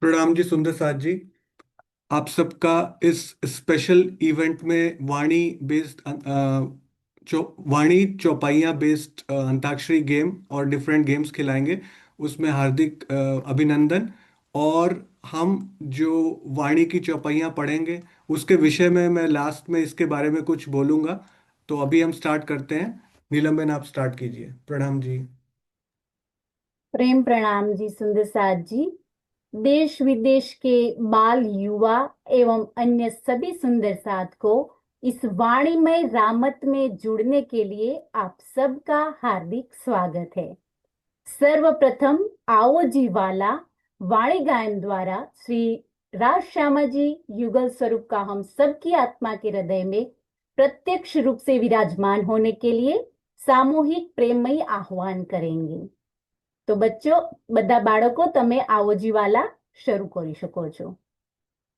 प्रणाम जी सुंदर साथ जी। आप सबका इस स्पेशल इवेंट में वाणी चौपाइयाँ बेस्ड अंताक्षरी गेम और डिफरेंट गेम्स खिलाएंगे। उसमें हार्दिक अभिनंदन। और हम जो वाणी की चौपाइयाँ पढ़ेंगे उसके विषय में मैं लास्ट में इसके बारे में कुछ बोलूँगा। तो अभी हम स्टार्ट करते हैं। नीलम बेन, आप स्टार्ट कीजिए। प्रणाम जी। प्रेम प्रणाम जी सुंदर साथ जी। देश विदेश के बाल युवा एवं अन्य सभी सुंदर साथ को इस वाणीमय रामत में जुड़ने के लिए आप सबका हार्दिक स्वागत है। सर्वप्रथम आओ जी वाला वाणी गायन द्वारा श्री राज श्यामा जी युगल स्वरूप का हम सबकी आत्मा के हृदय में प्रत्यक्ष रूप से विराजमान होने के लिए सामूहिक प्रेममयी आह्वान करेंगे। તો બચ્ચો, બધા બાળકો તમે આવોજી વાલા શરૂ કરી શકો છો।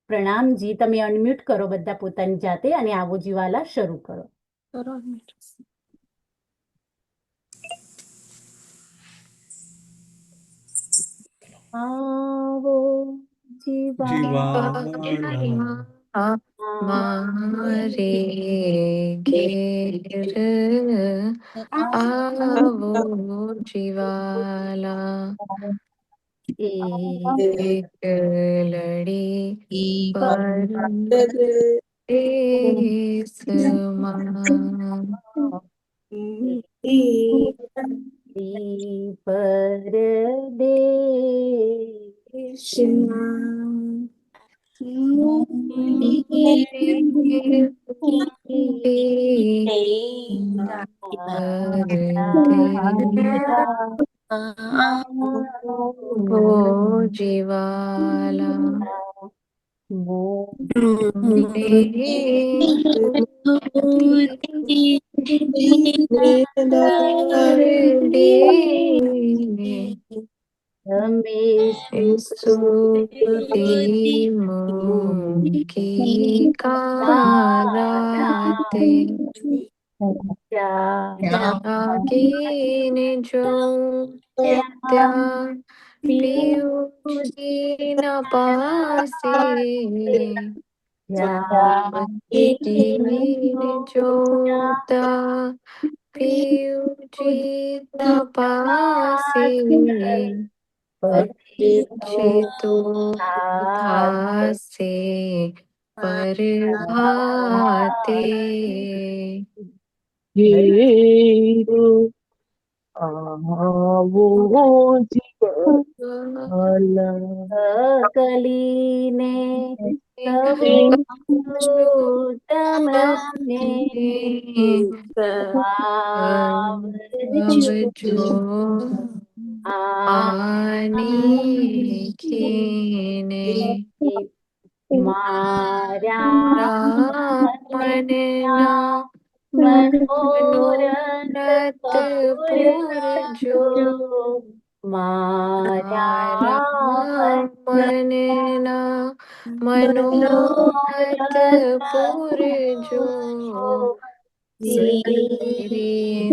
પ્રણામ જી, તમે અનમ્યુટ કરો બધા પોતાની જાતે અને આવોજી વાલા શરૂ કરો। आवो जीवाला हमारे घेर आवो जीवाला, एक लड़ी पर समान परदेश वो जीवाला हमें सुती मुकी काराते जागीने जो त्या पियूची न पासे जागीने जो त्या पियूची न पासे पीछे तो था से पर भाते हेरो आवो जीवाला कलीने तब तमने जो आने कीने मारा मनना मनोरथ मनोरथ पुर जो मारा मनना मनोरथ पुर जो श्री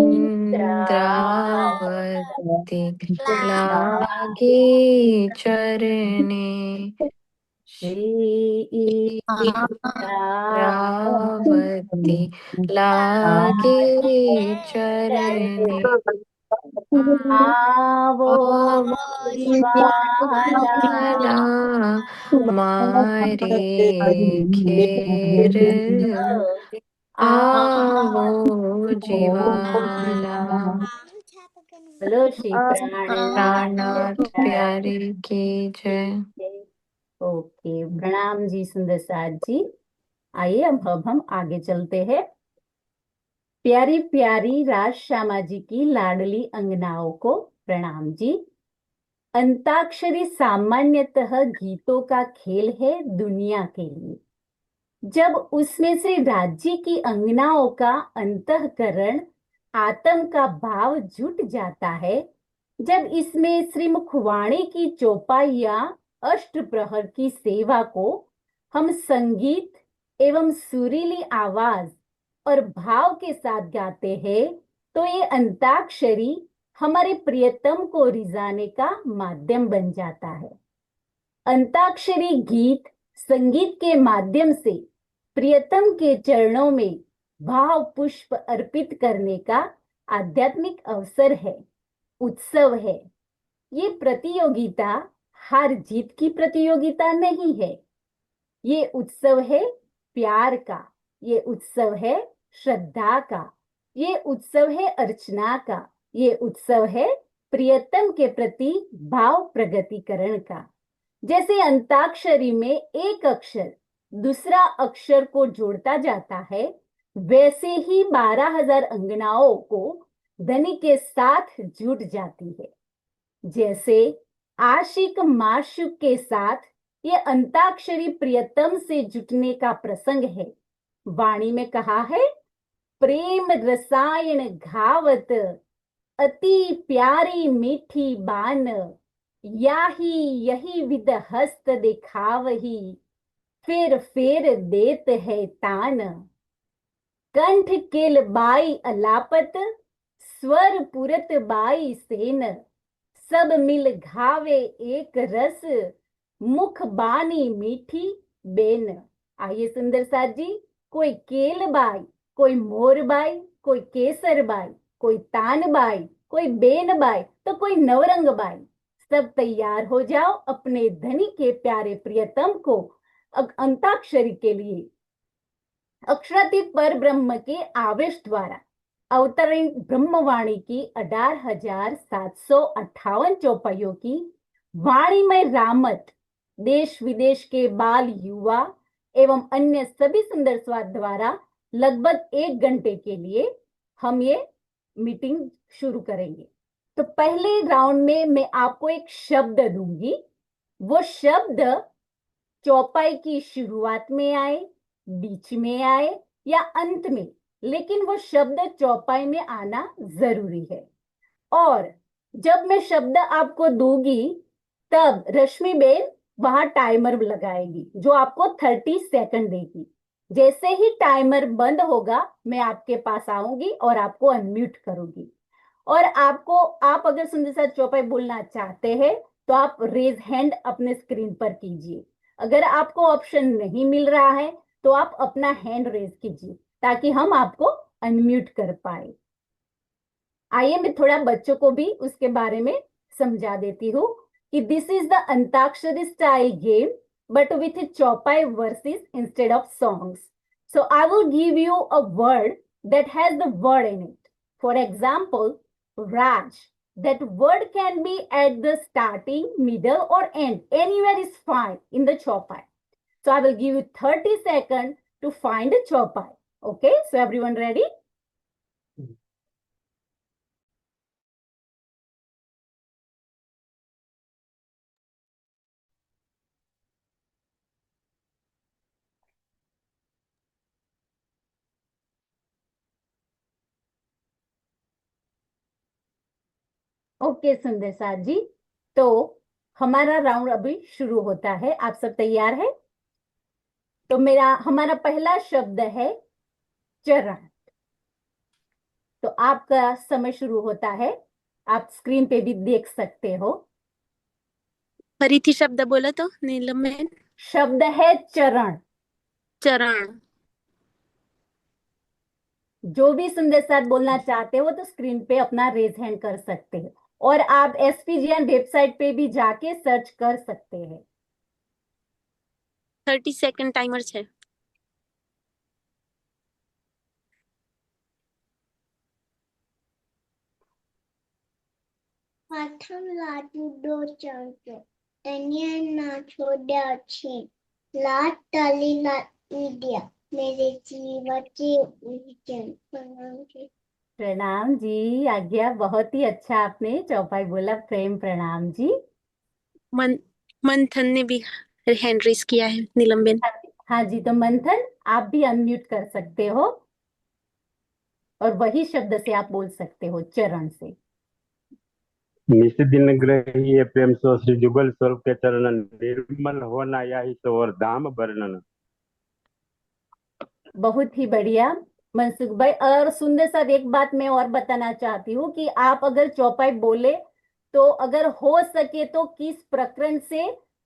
इंद्रावती लागे चरणे रावती लागे चरणे आवो वाला मारे घेर आवो जीवाला। बोलो श्री प्राणनाथ प्यारे की जय। ओके, प्रणाम जी सुंदर साथ जी। आइए अब हम आगे चलते हैं। प्यारी प्यारी राज श्यामा जी की लाडली अंगनाओं को प्रणाम जी। अंताक्षरी सामान्यतः गीतों का खेल है दुनिया के लिए। जब उसमें से राज्य की अंगनाओं का अंतःकरण आत्म का भाव जुट जाता है, जब इसमें श्रीमुखवाणी की चौपाइयां अष्ट प्रहर की सेवा को हम संगीत एवं सुरीली आवाज और भाव के साथ गाते हैं, तो ये अंताक्षरी हमारे प्रियतम को रिझाने का माध्यम बन जाता है। अंताक्षरी गीत संगीत के माध्यम से प्रियतम के चरणों में भाव पुष्प अर्पित करने का आध्यात्मिक अवसर है, उत्सव है। ये प्रतियोगिता हार जीत की प्रतियोगिता नहीं है। ये उत्सव है प्यार का, ये उत्सव है श्रद्धा का, ये उत्सव है अर्चना का, ये उत्सव है प्रियतम के प्रति भाव प्रगतिकरण का। जैसे अंताक्षरी में एक अक्षर दूसरा अक्षर को जोड़ता जाता है, वैसे ही 12,000 अंगनाओं को ध्वनि के साथ जुट जाती है। जैसे आशिक माशूक के साथ ये अंताक्षरी प्रियतम से जुटने का प्रसंग है। वाणी में कहा है, प्रेम रसायन घावत अति प्यारी मीठी बान, याही यही विद हस्त दिखावही, फेर फेर देत है तान। कंठ केल बाई अलापत, स्वर पुरत बाई सेन, सब मिल घावे एक रस, मुख बानी मीठी बेन। आइए सुंदर साथ जी, कोई केल बाई, कोई मोर बाई, कोई केसर बाई, कोई तान बाई, कोई बेन बाई, तो कोई नवरंग बाई। सब तैयार हो जाओ अपने धनी के प्यारे प्रियतम को अंताक्षरी के लिए। अक्षरातीत पर ब्रह्म के आवेश द्वारा अवतरित ब्रह्मवाणी की 18,758 चौपाइयों की वाणीमय रामत देश विदेश के बाल युवा एवं अन्य सभी सुंदर स्वाद द्वारा लगभग 1 घंटे के लिए हम ये मीटिंग शुरू करेंगे। तो पहले राउंड में मैं आपको एक शब्द दूंगी, वो शब्द चौपाई की शुरुआत में आए, बीच में आए या अंत में, लेकिन वो शब्द चौपाई में आना जरूरी है। और जब मैं शब्द आपको दूंगी तब रश्मि बेन वहां टाइमर लगाएगी जो आपको 30 सेकंड देगी। जैसे ही टाइमर बंद होगा मैं आपके पास आऊंगी और आपको अनम्यूट करूंगी। और आप अगर सुंदर साथ चौपाई बोलना चाहते हैं तो आप रेज हैंड अपने स्क्रीन पर कीजिए। अगर आपको ऑप्शन नहीं मिल रहा है तो आप अपना हैंड रेज कीजिए ताकि हम आपको अनम्यूट कर पाए। आइए मैं थोड़ा बच्चों को भी उसके बारे में समझा देती हूँ कि this is the Antakshari style game but with chaupai verses instead of songs. So I will give you a word that has the word in it. For example, Raj. That word can be at the starting, middle or end. Anywhere is fine in the chaupai. So I will give you 30 seconds to find a chaupai. Okay, so everyone ready? Okay सुंदर साथ जी, तो हमारा round अभी शुरू होता है। आप सब तैयार है? तो हमारा पहला शब्द है चरण। तो आपका समय शुरू होता है, आप स्क्रीन पे भी देख सकते हो। फरीथी शब्द बोला तो नीलम में। शब्द है चरण। चरण। जो भी सुंदर साथ बोलना चाहते हो तो स्क्रीन पे अपना रेज हैंड कर सकते हैं और आप एसपीजीएन वेबसाइट पे भी जाके सर्च कर सकते हैं। 30 सेकंड टाइमर है। પ્રથમ લાડુડો ચડતો તનિયાના છોડ્યા છે લાટ તાલી મીડિયા मेरे जीवन के उज्जैन प्रणाम जी। प्रणाम जी, आज्ञा। बहुत ही अच्छा आपने चौपाई बोला। प्रेम प्रणाम जी। मंथन ने भी हैंड रेस किया है नीलम बेन। हाँ जी, तो मंथन आप भी अनम्यूट कर सकते हो और वही शब्द से आप बोल सकते हो, चरण से। निस्दिन ग्रही प्रेम सो श्री जुगल स्वरूप के चरण निर्मल होना यही तो और धाम वर्णन। बहुत ही बढ़िया मनसुख भाई। और सुंदर साथ एक बात मैं और बताना चाहती हूँ कि आप अगर चौपाई बोले तो अगर हो सके तो किस प्रकरण से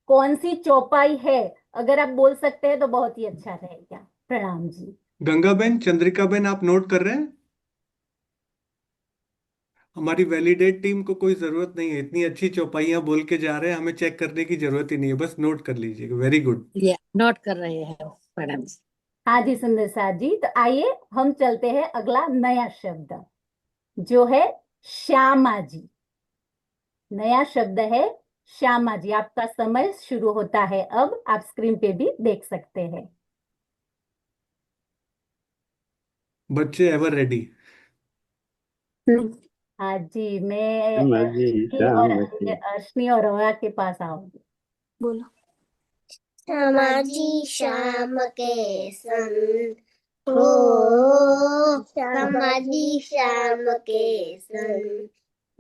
कौन सी चौपाई है? अगर आप बोल सकते हैं तो बहुत ही अच्छा रहेगा। प्रणाम जी। गंगाबेन, चंद्रिकाबेन, आप नोट कर रहे हैं? हमारी वैलिडेट टीम को कोई जरूरत नहीं है, इतनी अच्छी चौपाइयां बोल के जा रहे हैं, हमें चेक करने की जरूरत ही नहीं है, बस नोट कर लीजिएगा। Very good. ये नोट कर रहे हैं मैडम जी। हाँ जी सुंदर साथ जी, तो आइए हम चलते हैं अगला नया शब्द, जो है श्यामा जी। नया शब्द है श्यामा जी। आपका समय शुरू होता है अब, आप स्क्रीन पे भी देख सकते हैं। बच्चे एवर रेडी। हाँ जी, मैं माझी श्यामती अर्शनी और रोया के पास आऊंगी। बोलो। समाजी श्याम के संग हो, समाजी श्याम के संग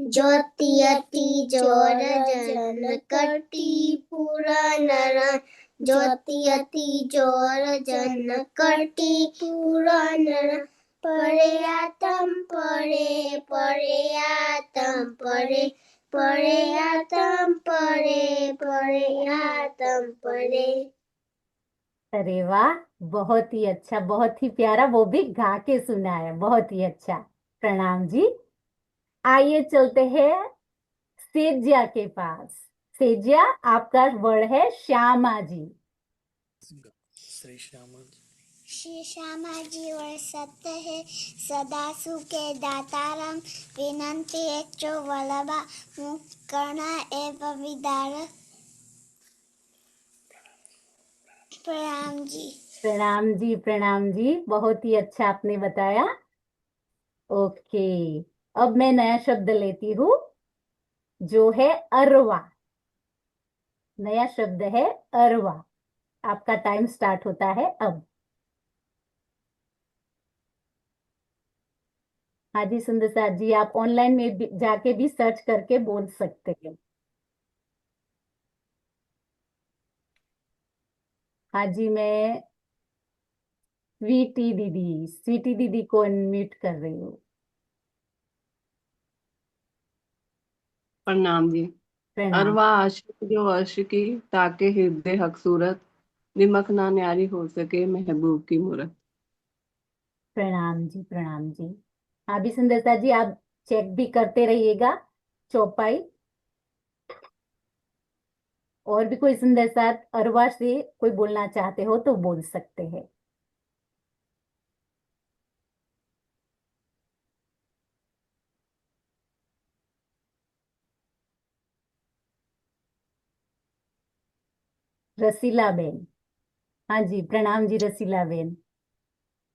ज्योति अति जोर जन करती पूरा नर, ज्योति अति जोर जन करती पूरा नर, परे आतम परे, परे आतम परे, परे आतम परे, परे आतम परे। अरे वाह, बहुत ही अच्छा, बहुत ही प्यारा, वो भी गा के सुनाया, बहुत ही अच्छा। प्रणाम जी। आइए चलते हैं सेजिया के पास। सेजिया, आपका वर्ड है श्यामा जी। श्री श्यामा जी वर्षत है सदा सुखे दातारम, विनंती एचो वल्लभा मुख करना एवं विदार। प्रणाम जी। प्रणाम जी, प्रणाम जी, बहुत ही अच्छा आपने बताया। ओके, अब मैं नया शब्द लेती हूँ, जो है अरवा। नया शब्द है अरवा। आपका टाइम स्टार्ट होता है अब। हाँ जी सुंदर साथ जी, आप ऑनलाइन में भी जाके भी सर्च करके बोल सकते हैं। हाँ जी, मैं स्वीटी दीदी को अनम्यूट कर रही हूँ। प्रणाम जी। प्रणाम। अरवा आशिक जो आशिकी ताके हृदय हकसूरत, निमक ना न्यारी हो सके महबूब की मूरत। प्रणाम जी, प्रणाम जी। हाँ भी सुंदरता जी, आप चेक भी करते रहिएगा चौपाई। और भी कोई सुंदर साथ अरवा से कोई बोलना चाहते हो तो बोल सकते हैं। रसीला बेन। हाँ जी, प्रणाम जी रसीला बेन।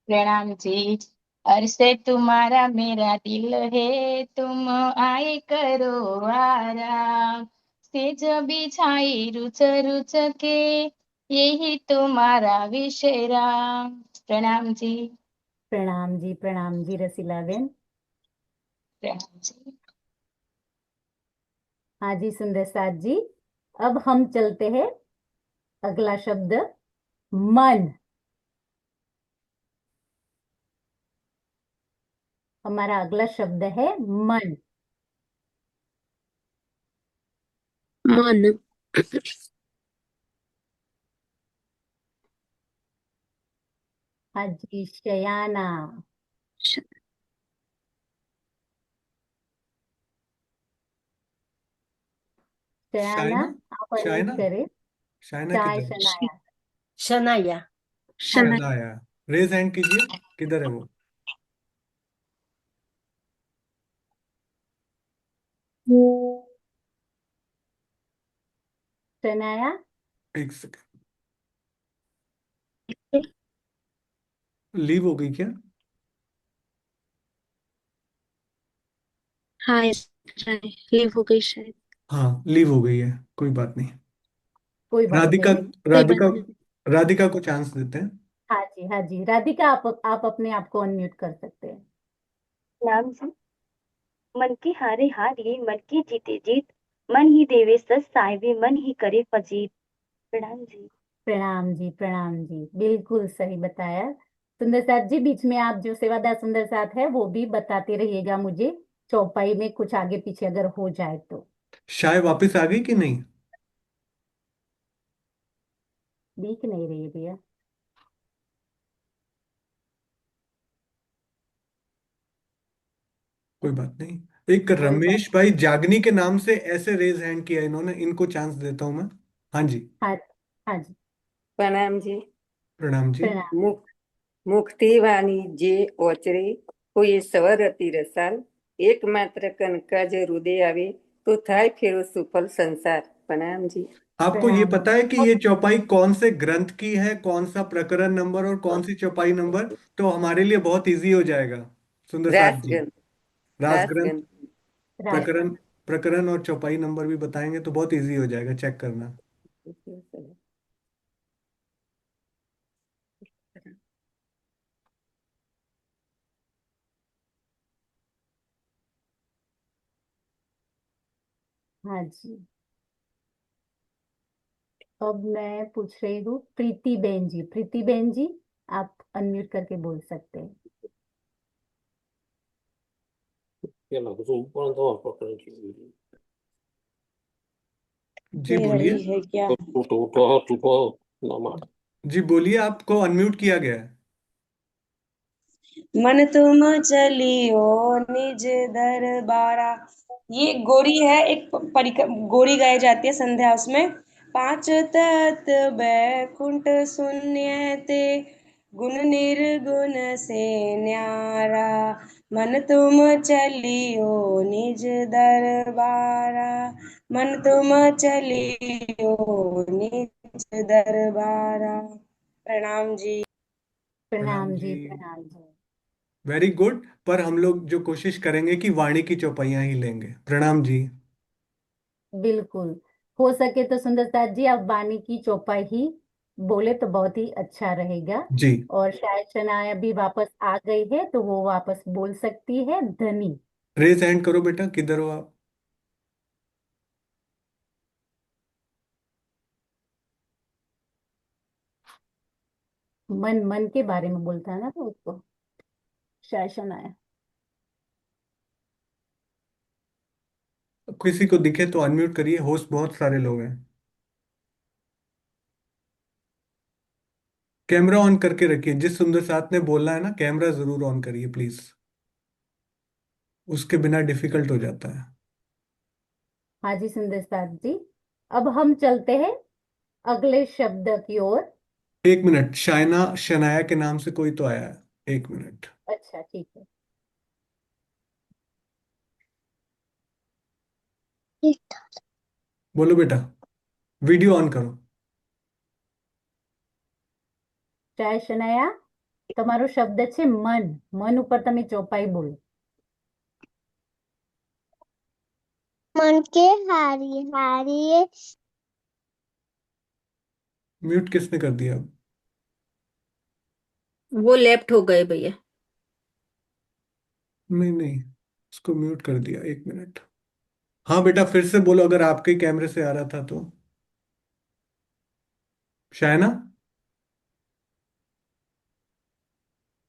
प्रणाम जी। अरसे तुम्हारा मेरा दिल है, तुम आए करो आराम, सेज बिछाई रुच रुच के, यही तुम्हारा विश्राम। प्रणाम जी। प्रणाम जी, प्रणाम जी रसीला बेन। प्रणाम जी। हाँ जी सुंदर साथ जी, अब हम चलते हैं अगला शब्द मन। हमारा अगला शब्द है मन। मन। हाँ जी, शयाना। श- शयाना, शाइना। आप अनम्यूट शाइना। करें। शाइना चाय किधर है? शनाया। शनाया। शनाया। शनाया। रेज हैंड कीजिए, किधर है वो? शनाया। एक सेकंड। लीव हो गई क्या? हाँ लीव हो गई शायद। हाँ, लीव हो गई है, कोई बात नहीं। कोई बात राधिका। नहीं। कोई बात राधिका। नहीं। राधिका को चांस देते हैं। हाँ जी, हाँ जी, राधिका, आप अपने आप को अनम्यूट कर सकते हैं। नाम जी। मन की हारे हारे मन की जीते जीत, मन ही देवे सच साहिबे मन ही करे फजीत। प्रणाम जी। प्रणाम जी, प्रणाम जी, बिल्कुल सही बताया। सुंदर साथ जी, बीच में आप जो सेवादार सुंदर साथ है वो भी बताते रहिएगा मुझे, चौपाई में कुछ आगे पीछे अगर हो जाए तो। शाय वापस आ गई कि नहीं? दिख नहीं रही है भैया। कोई बात नहीं। एक कोई बात। रमेश भाई जागनी के नाम से ऐसे रेज हैंड किया इन्होंने, इनको चांस देता हूं मैं। हाँ जी। हाँ हाँ जी। प्रणाम जी। प्रणाम जी। प्रणाम। मुख मुक्ति वाणी जे ओचरे કોઈ સવર અતિ રસાલ એકમાત્ર કનકા જે હૃદય આવે તો થાય ફેરો સુફલ સંસાર। प्रणाम जी। आपको ये प्रणाम। पता है कि ये चौपाई कौन से ग्रंथ की है, कौन सा प्रकरण नंबर और कौन सी चौपाई नंबर? तो हमारे लिए बहुत इजी हो जाएगा सुंदर साथ जी। रासगन रास ग्रंथ, रासगन। प्रकरण, प्रकरण और चौपाई नंबर भी बताएंगे तो बहुत इजी हो जाएगा, चेक करना। हाँ जी। अब मैं पूछ रही हूँ प्रीति बेन जी। प्रीति बेन जी, आप अनम्यूट करके बोल सकते हैं। जी दे बोलिए। रही है क्या? जी बोलिए, आपको अनम्यूट किया गया है। मन तुम चलियो निज दरबारा। ये गौरी है, एक गौरी गाई जाती है संध्या उसमें। पांच तत्व बैकुंठ शून्य ते गुण निर्गुण से न्यारा। मन तुम चलियो निज दरबारा। मन तुम चलियो निज दरबारा। प्रणाम जी। प्रणाम प्रणाम जी। जी। प्रणाम जी। Very good. पर हम लोग जो कोशिश करेंगे कि वाणी की चौपाइयां ही लेंगे। प्रणाम जी। बिल्कुल। हो सके तो सुंदर साथ जी आप वाणी की चौपाई ही बोले तो बहुत ही अच्छा रहेगा। जी। और शायद शनाया भी वापस आ गई है तो वो वापस बोल सकती है धनी। रेज हैंड करो बेटा, किधर हो आप? मन मन के बारे में बोलता है ना तो उसको शायद शनाया। किसी को दिखे तो अनम्यूट करिए, होस्ट बहुत सारे लोग हैं। कैमरा ऑन करके रखिए, जिस सुंदर साथ ने बोलना है ना, कैमरा जरूर ऑन करिए प्लीज, उसके बिना डिफिकल्ट हो जाता है। हाँ जी सुंदर साथ जी। अब हम चलते हैं अगले शब्द की ओर। एक मिनट, शायना शनाया के नाम से कोई तो आया है, एक मिनट। अच्छा ठीक है। बोलो बेटा, वीडियो ऑन करो। શાયદ શનાયા, તમારો શબ્દ છે મન। મન ઉપર તમે ચોપાઈ બોલો। मन के हारी हारिए। म्यूट किसने कर दिया अब? वो लेफ्ट हो गए भैया। नहीं नहीं, उसको म्यूट कर दिया, एक मिनट। हाँ बेटा, फिर से बोलो अगर आपके कैमरे से आ रहा था तो। शायना,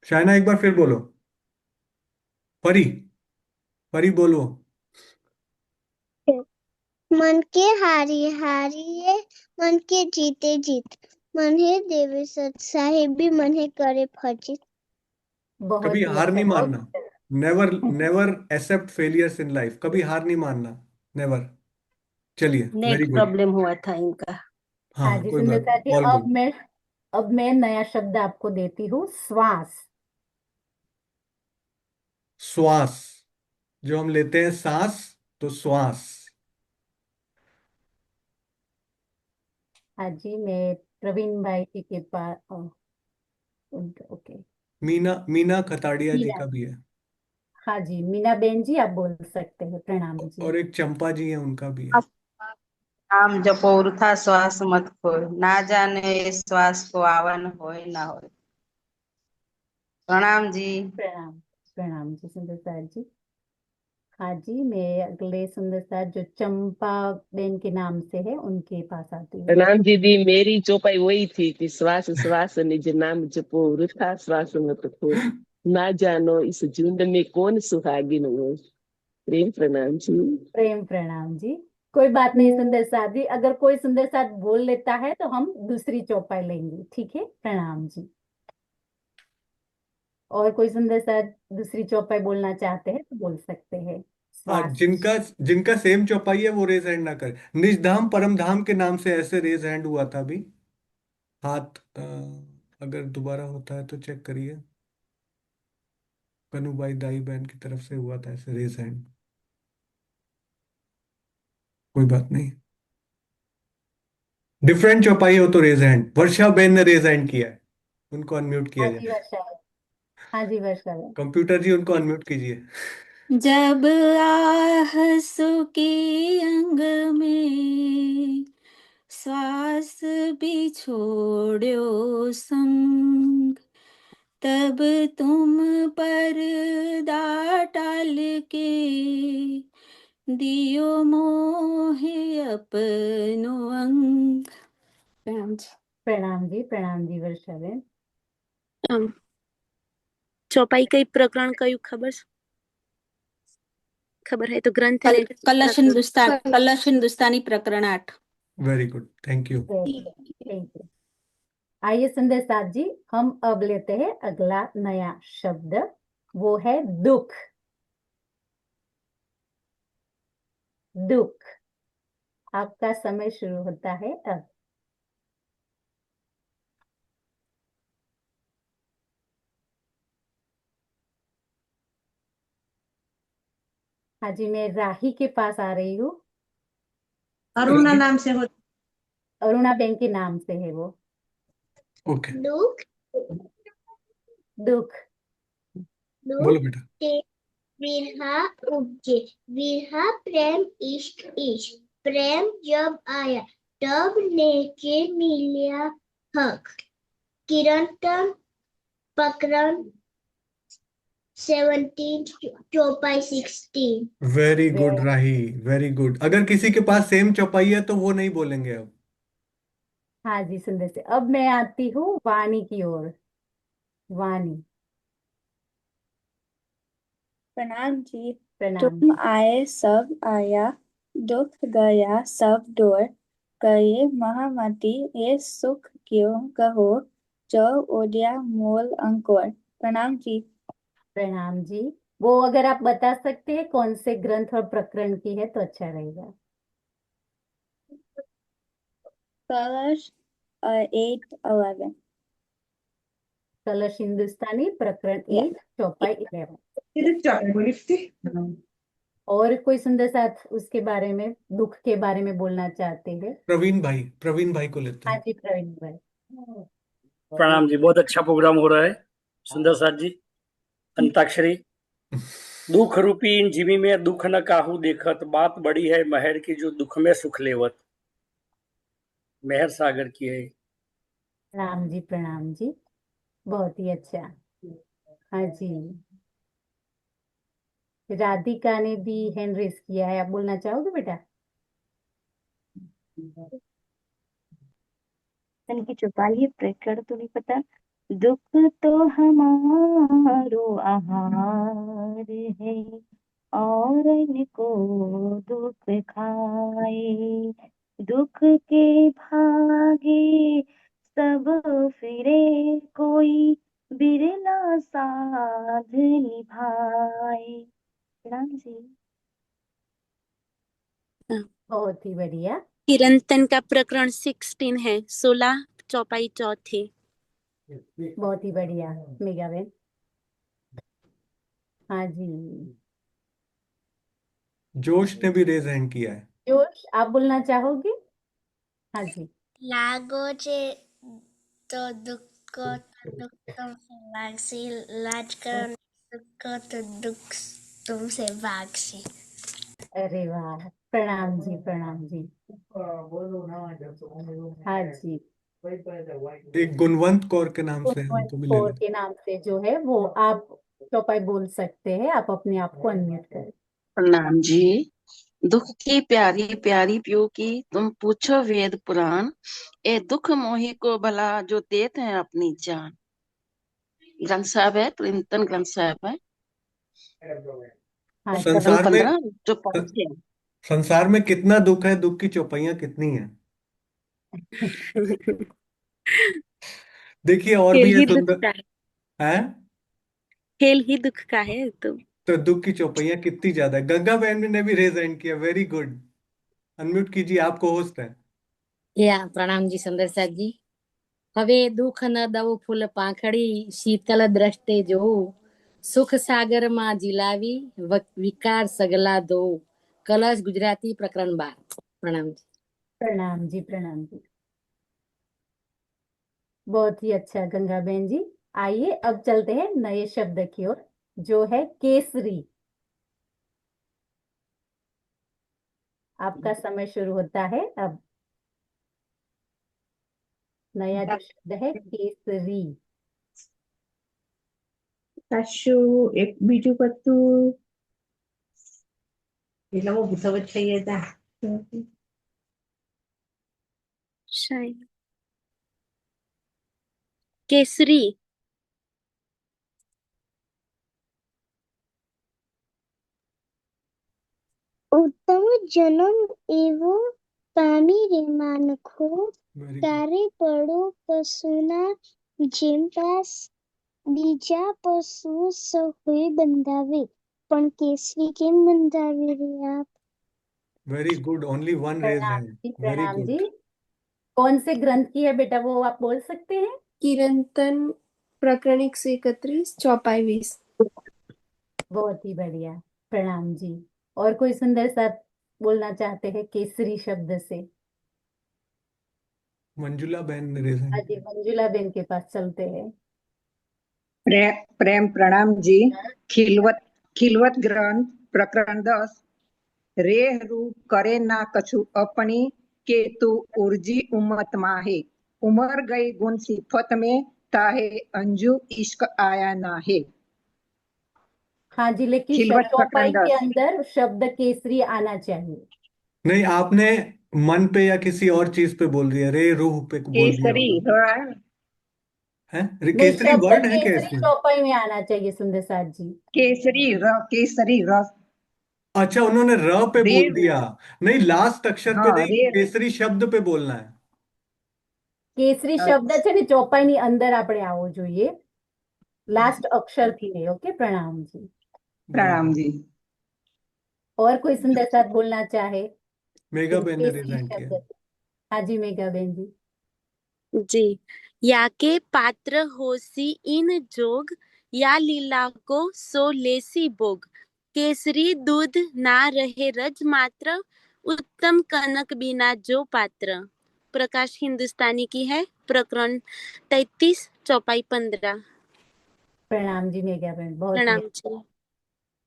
शायना एक बार फिर बोलो। परी, परी बोलो। मन के हारी हारिए, मन के जीते जीत। मन है देवे सत साहेबी, मन है करे फजीत। कभी बहुत ही हार अच्छा, नहीं बहुत मानना। Never never accept failures in life, कभी हार नहीं मानना। नेवर। चलिए, वेरी नेट गुड। प्रॉब्लम हुआ था इनका। हाँ हाँ हाँ, जी कोई सुंदर बात नहीं, साथी। ऑल अब गुड। मैं नया शब्द आपको देती हूँ, श्वास। श्वास, जो हम लेते हैं सांस, तो श्वास। हाँ जी, मैं प्रवीण भाई जी के पास। ओके। मीना, मीना खताड़िया जी मीना। का भी है। हाँ जी मीना बेन जी आप बोल सकते हैं। प्रणाम जी। और एक चंपा जी है, उनका भी है। नाम जपो वृथा श्वास मत खोय, ना जाने इस श्वास को आवन होय ना होय। प्रणाम जी। प्रणाम। प्रणाम जी सुंदर साथ जी। हाँ जी, मैं अगले सुंदर साथ जो चंपा बेन के नाम से है उनके पास आती हूँ। प्रणाम दीदी, मेरी चौपाई वही थी कि श्वास श्वास निज नाम जपो वृथा श्वास मत खोए, ना जानो इस झुंड में कौन सुहागिन हो। प्रेम प्रणाम जी। प्रेम प्रणाम जी। कोई बात नहीं सुंदर साथ जी, अगर कोई सुंदर साथ बोल लेता है तो हम दूसरी चौपाई लेंगे, ठीक है। प्रणाम जी। और कोई सुंदर साथ दूसरी चौपाई बोलना चाहते हैं तो बोल सकते हैं। हाँ, श्वास। जिनका जिनका सेम चौपाई है वो रेज हैंड ना करे। निजधाम परम धाम के नाम से ऐसे रेज हैंड हुआ था अभी। हाथ अगर दोबारा होता है तो चेक करिए। कनुबाई दाई बहन की तरफ से हुआ था ऐसे रेज हैंड। कोई बात नहीं। डिफरेंट चौपाई हो तो रेज हैंड। वर्षा बहन ने रेज हैंड किया है, उनको अनम्यूट किया हाँ जाए। जी वर्षा है। हाँ जी वर्षा है। कंप्यूटर जी उनको अनम्यूट कीजिए। जब आहसु की अंग में श्वास भी छोड़ो संग, तब तुम पर्दा टाल के दियो मोहे अपनो अंग। प्रणाम जी। प्रणाम जी वर्षा बहन। ચોપાઈ કઈ પ્રકરણ કયું ખબર है तो ग्रंथ ने कलश हिंदुस्तानी प्रकरण 8। Very good, thank you. Thank you. आइए सुंदर साथ जी, हम अब लेते हैं अगला नया शब्द, वो है दुख। दुख। आपका समय शुरू होता है अब। हाँ जी, मैं राही के पास आ रही हूँ। अरुणा नाम से हो। अरुणा बैंक के नाम से है वो। ओके। दुख दुख। बोलो बेटा। के विरहा उपजे, विरहा प्रेम इश्क इश्क, प्रेम जब आया तब लेके मिलिया हक। किरंतन प्रकरण 17 चौपाई 16। वेरी गुड राही, वेरी गुड। अगर किसी के पास सेम चौपाई है तो वो नहीं बोलेंगे अब। हाँ जी सुंदर से। अब मैं आती हूँ वाणी की ओर। वाणी। प्रणाम जी। प्रणाम। तुम आए सब आया, दुख गया सब डोर, कहे महामती ये सुख क्यों कहो, जो ओडिया मोल अंकुर। प्रणाम जी। प्रणाम जी। वो अगर आप बता सकते हैं कौन से ग्रंथ और प्रकरण की है तो अच्छा रहेगा। कलश 8-11। कलश हिंदुस्तानी प्रकरण 8 चौपाई 11। और कोई सुंदर साथ उसके बारे में, दुख के बारे में बोलना चाहते हैं? प्रवीण भाई को लेते हाँ हैं। जी प्रवीण भाई। प्रणाम जी, बहुत अच्छा प्रोग्राम हो रहा है। सुंदर साथ जी, अंताक्षरी। दुख रूपी इन जीवी में दुख न काहू देखत, बात बड़ी है महर की जो दुख में सुख लेवत। मेहर सागर की है। प्रणाम जी प्रणाम जी, बहुत ही अच्छा। हाँ जी। राधिका ने भी हैंड रेस किया है, आप बोलना चाहोगे बेटा? की चौपाई है, प्रकरण तो नहीं पता। दुख तो हमारो आहार है, और इनको दुख खाए, दुख के भागे सब फिरे, कोई बिरला साध निभाए। प्रणाम जी। बहुत ही बढ़िया। किरंतन का प्रकरण 16 है, 16 चौपाई चौथी। बहुत ही बढ़िया मेगा बहन। हाँ जी। जोश ने भी रेज हैंड किया है। जोश, आप बोलना चाहोगे? हाँ जी। लागो जे तो दुख तुमसे भागसी, लाज कर दुख तो दुख तुमसे भागसी। अरे वाह, प्रणाम जी प्रणाम जी। हाँ जी। एक गुणवंत कौर के नाम से हमको कौर मिलेगा। के नाम से जो है वो आप चौपाई बोल सकते हैं, आप अपने आप को अनम्यूट करें। प्रणाम जी। दुख की प्यारी प्यारी प्यो की तुम पूछो वेद पुराण, ए दुख मोही को भला जो देते हैं अपनी जान। ग्रंथ साहब है, क्लिंटन ग्रंथ साहब है। हाँ, प्रकरण संसार में 15 जो 5 है। संसार में कितना दुख है, दुख की चौपाइयां कितनी है। देखिए और भी खेल है ही दुख सुंदर। का है। है। खेल ही दुख का है तो। तो दुख की चौपाइयां कितनी ज्यादा है। गंगा बहन ने भी रेज हैंड किया, वेरी गुड। अनम्यूट कीजिए, आपको होस्ट है। પ્રણામ જી સુંદર સાહેબજી. હવે દુઃખ ન દઉં ફૂલ પાંખડી શીતલ દ્રષ્ટે જોઉં સુખ સાગરમાં જીલાવી વિકાર સગલા ધોઉં. કલશ ગુજરાતી પ્રકરણ 12. પ્રણામ જી. प्रणाम जी, प्रणाम जी। बहुत ही अच्छा गंगा बहन जी। आइए अब चलते हैं नए शब्द की ओर, जो है केसरी। आपका समय शुरू होता है अब। नया जो शब्द है केसरी। એક બીજું પત્તું એટલે હું ભૂસવત થઈ હતા शायद केसरी। ઉત્તમ જન્મ એવો પામી રે માનખો, તારે પડો પશુના જેમ પાસ, બીજા પશુ સહોય બંધાવે, પણ કેસરી કેમ બંધાવે રે આપ। Very good, only one raise प्रणाम हैंड। जी, वेरी प्रणाम जी। गुड। कौन से ग्रंथ की है बेटा, वो आप बोल सकते हैं? किरंतन प्रकरण 131 चौपाई 20। बहुत ही बढ़िया, प्रणाम जी। और कोई सुंदर सा बोलना चाहते हैं केसरी शब्द से? मंजुला बहन ने रेज हैंड जी, मंजुला बहन के पास चलते हैं। प्रेम प्रणाम जी। खिलवत ग्रंथ प्रकरण 10। रेह रूप करे ना कछु अपनी, के तू उर्जी उम्मत माहे, उमर गई गुण सिफत में, ताहे अंजू इश्क आया ना है। हाँ जी, लेकिन खिलवत चौपाई प्रकरण के 10। अंदर शब्द केसरी आना चाहिए। नहीं, आपने मन पे या किसी और चीज पे बोल दिया, रे रूह पे बोल दिया केसरी होगा। है नहीं, केसरी शब्द वर्ड है क्या केसरी इसमें? चौपाई में आना चाहिए सुंदर साथ जी। केसरी रस। अच्छा, उन्होंने र पे रे बोल दिया। नहीं, लास्ट अक्षर पे हाँ नहीं, रे केसरी शब्द पे बोलना है। કેસરી શબ્દ છે ને ચોપાઈની અંદર આપણે આવવો જોઈએ, લાસ્ટ અક્ષર થી નહીં। ઓકે, प्रणाम जी। प्रणाम जी। और कोई सुंदर साथ बोलना चाहे मेगा फिर बहन ने केसरी रिजाइन किया। शब्द से? हाँ जी, मेगा बहन जी। जी। या के पात्र होसी इन जोग, या लीला को सो लेसी भोग, केसरी दूध ना रहे रज मात्र, उत्तम कनक बिना जो पात्र। प्रकाश हिंदुस्तानी की है, प्रकरण 33 चौपाई 15। प्रणाम जी मेगा बहन, बहुत ही प्रणाम अच्छा। जी।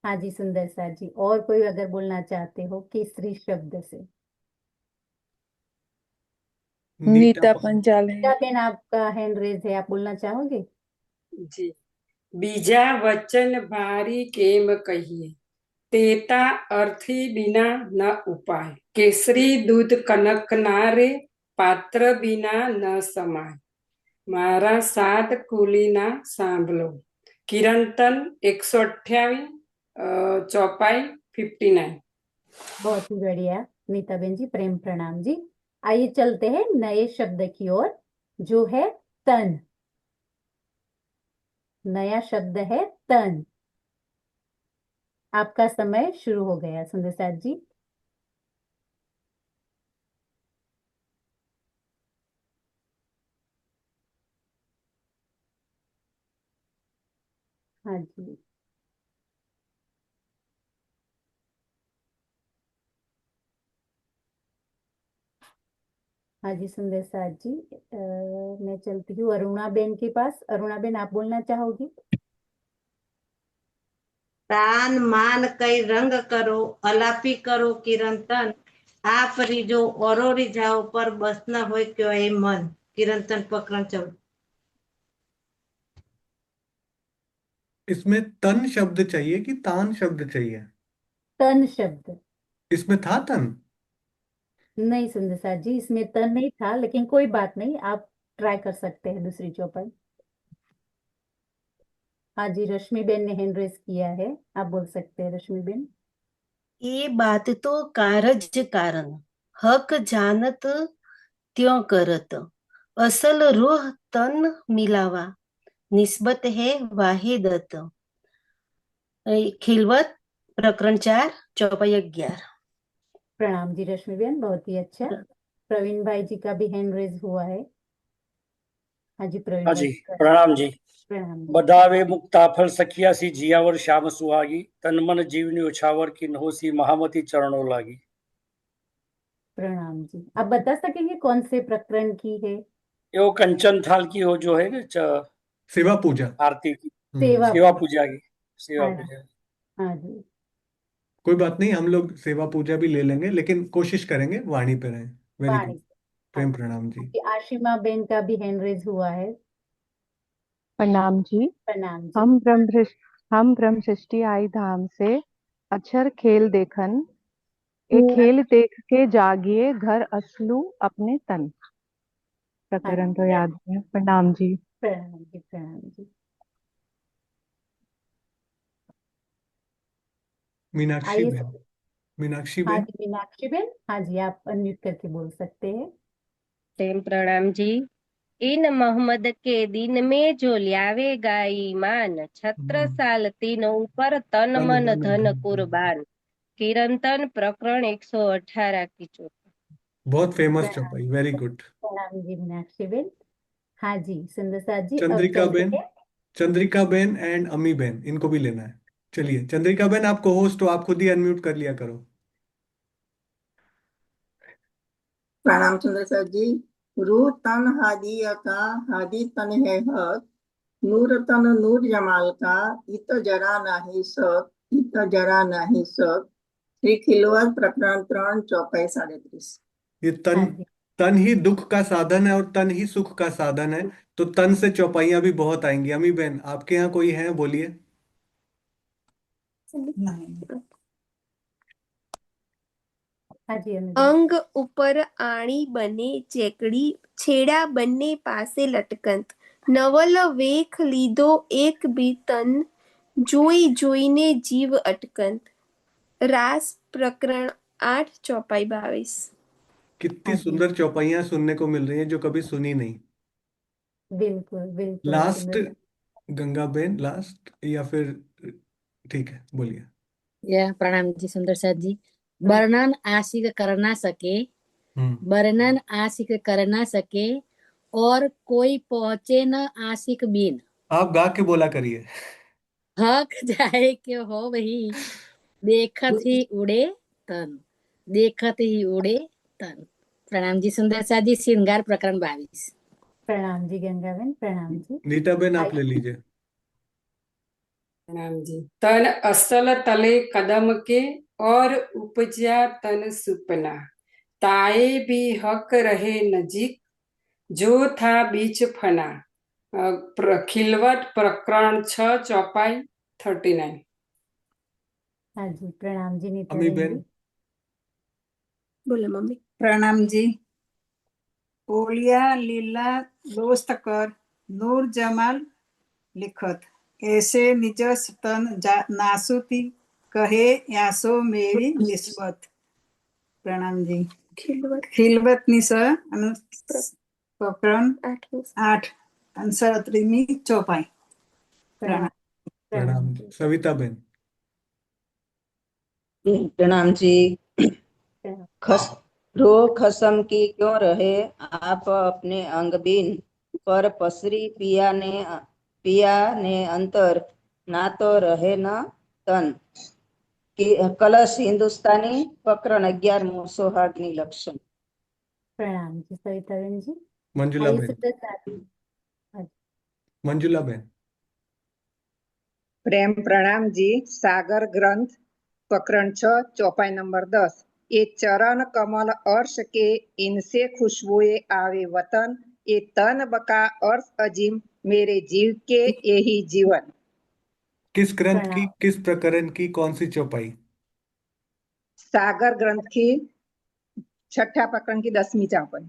हाँ जी, सुंदर साथ जी। और कोई अगर बोलना चाहते हो केसरी शब्द से? नीता पंचाल है। नीता बहन, आपका हैंड रेज है, आप बोलना चाहोगे? जी। बीजा वचन भारी केम कहिए, तेता अर्थी बिना न उपाय, केसरी दूध कनक नारे, पात्र बिना न समाय, मारा सात कुलीना सांभलो। किरंतन 128 चौपाई 59। बहुत ही बढ़िया नीता बहन जी, प्रेम प्रणाम जी। आइए चलते हैं नए शब्द की ओर, जो है तन। नया शब्द है तन। आपका समय शुरू हो गया सुंदर साथ जी। हाँ जी, हाँ जी सुंदर साथ जी। मैं चलती हूँ अरुणा बेन के पास। अरुणा बेन, आप बोलना चाहोगी? तान मान कई रंग करो, अलापी करो किरंतन, आप રીજો ઓરો રીજાઓ પર બસ ન હોય કયો એ મન। કિરંતન પ્રકરણ 14। इसमें तन शब्द चाहिए कि तान शब्द चाहिए? तन शब्द। इसमें था तन। नहीं सुंदर साथ जी, इसमें तन नहीं था, लेकिन कोई बात नहीं, आप ट्राई कर सकते हैं दूसरी चौपाई। हाँ जी, रश्मि बेन ने हैंड रेस किया है, आप बोल सकते हैं रश्मि बेन। ये बात तो कारज कारण हक जानत त्यों करत असल रूह तन मिलावा निस्बत है वाहिदत। खिलवत प्रकरण 4 चौपाई 11। प्रणाम जी रश्मि बेन, बहुत ही अच्छा। प्रवीण भाई जी का भी हैंड रेज हुआ है। हाँ जी प्रवीण हाँ भाई जी, जी का। प्रणाम जी। प्रणाम जी। बदावे मुक्ताफल सखिया सी जियावर श्याम सुहागी तन मन जीवनी उछावर की नहोसी महामती चरणों लागी। प्रणाम जी। आप बता सकेंगे कौन से प्रकरण की है? यो कंचन थाल की हो जो है ना सेवा पूजा। आरती की सेवा सेवा पूजा। पूजा की सेवा हाँ जी, पूजा। हाँ जी। कोई बात नहीं, हम लोग सेवा पूजा भी ले लेंगे, लेकिन कोशिश करेंगे वाणी पे रहें। वेरी वाणी। गुड। हाँ प्रेम जी। प्रणाम जी। आपकी आशिमा बेन का भी हैंड रेज हुआ है। प्रणाम जी। प्रणाम जी। हम ब्रह्म सृष्टि आई धाम से अक्षर खेल देखन एक खेल देख के जागिए घर असलू अपने तन। हाँ प्रकरण जी। तो याद है। प्रणाम जी। प्रणाम जी, प्रणाम जी। मीनाक्षी आइए बेन। मीनाक्षी हाँ बेन। जी मीनाक्षी बेन, हाँ जी आप अनम्यूट करके बोल सकते हैं। प्रेम प्रणाम जी। इन मोहम्मद के दिन में जो ल्यावेगा ईमान 36 साल तीनों ऊपर तन तन मन मन धन धन। कुर्बान। किरंतन प्रकरण 118 की चोट। बहुत फेमस प्रणाम। चौपाई, वेरी गुड। प्रणाम जी मीनाक्षी बेन। हाँ जी सुंदर साथ जी, अब चंद्रिका चलते बेन। हैं। चंद्रिका बेन एंड अम्मी बेन, इनको भी लेना है। चलिए चंद्रिका बेन, आप को होस्ट हो, आप खुद ही अनम्यूट कर लिया करो। प्रणाम चंद्र सर जी। रूह तन हादी का हादी तन है हक नूर तन नूर जमाल का इत जरा नाही सक इत जरा नाही सक। श्री खिलवत प्रकरण 3 चौपाई 37। ये तन, हाँ जी। तन ही दुख का साधन है और तन ही सुख का साधन है, तो तन से चौपाइयां भी बहुत आएंगी। अम्मी बेन, आपके यहाँ कोई है, बोलिए। हाँ जी अम्मी बेन। અંગ ઉપર આણી બને ચેકડી છેડા બંને પાસે લટકંત નવલ વેખ લીધો એક બી તન જોઈ જોઈને જીવ અટકંત। રાસ પ્રકરણ 8 ચોપાઈ 22। कितनी हाँ जी सुंदर चौपाइयां सुनने को मिल रही हैं जो कभी सुनी नहीं। बिल्कुल बिल्कुल लास्ट, सुंदर। गंगा बेन लास्ट, या फिर ठीक है, बोलिए। यह प्रणाम जी सुंदर साथ जी। वर्णन आशिक कर ना सके, हम्म। वर्णन आशिक कर ना सके और कोई पहुंचे न आशिक बिन। आप गा के बोला करिए। हक जाए के हो वही, देखत ही उड़े तन, देखत ही उड़े तन। प्रणाम जी सुंदर साथ जी। श्रृंगार प्रकरण 22। प्रणाम जी गंगा बेन, प्रणाम जी। नीता बेन, आप ले आइए। लीजिए। प्रणाम जी। तन असल तले कदम के और उपजा तन सुपना ताए भी हक रहे नजीक जो था बीच फना। खिलवट प्रकरण 6 चौपाई 39। हाँ जी प्रणाम जी नीता अम्मी बेन बेन। जी। बोलो मम्मी। प्रणाम जी। ओलिया लीला दोस्त कर नूर जमाल लिखत ऐसे निजस तन नासुती कहे यासो मेरी निस्बत। प्रणाम जी। खिलवत निसा प्रकरण 8 आंसर 3 चौपाई। प्रणाम। प्रणाम जी। सविता बेन। प्रणाम जी। खस रो खसम की क्यों रहे आप अपने अंग बीन पर पसरी पिया ने अंतर ना तो रहे न तन। कलश हिंदुस्तानी प्रकरण 11 सोहागनी लक्षण। प्रणाम जी सविता बेन जी। मंजुला आइए बेन। सुंदर साथ जी। हाँ जी। मंजुला बेन। प्रेम प्रणाम जी। सागर ग्रंथ प्रकरण 6 चौपाई नंबर 10। ये चरण कमल अर्श के इनसे खुशबुए आवे वतन ये तन बका अर्श अजीम मेरे जीव के यही जीवन। किस ग्रंथ की, प्रणाम। किस प्रकरण की, कौन सी चौपाई? सागर ग्रंथ की 6ठा प्रकरण की 10वीं चौपाई।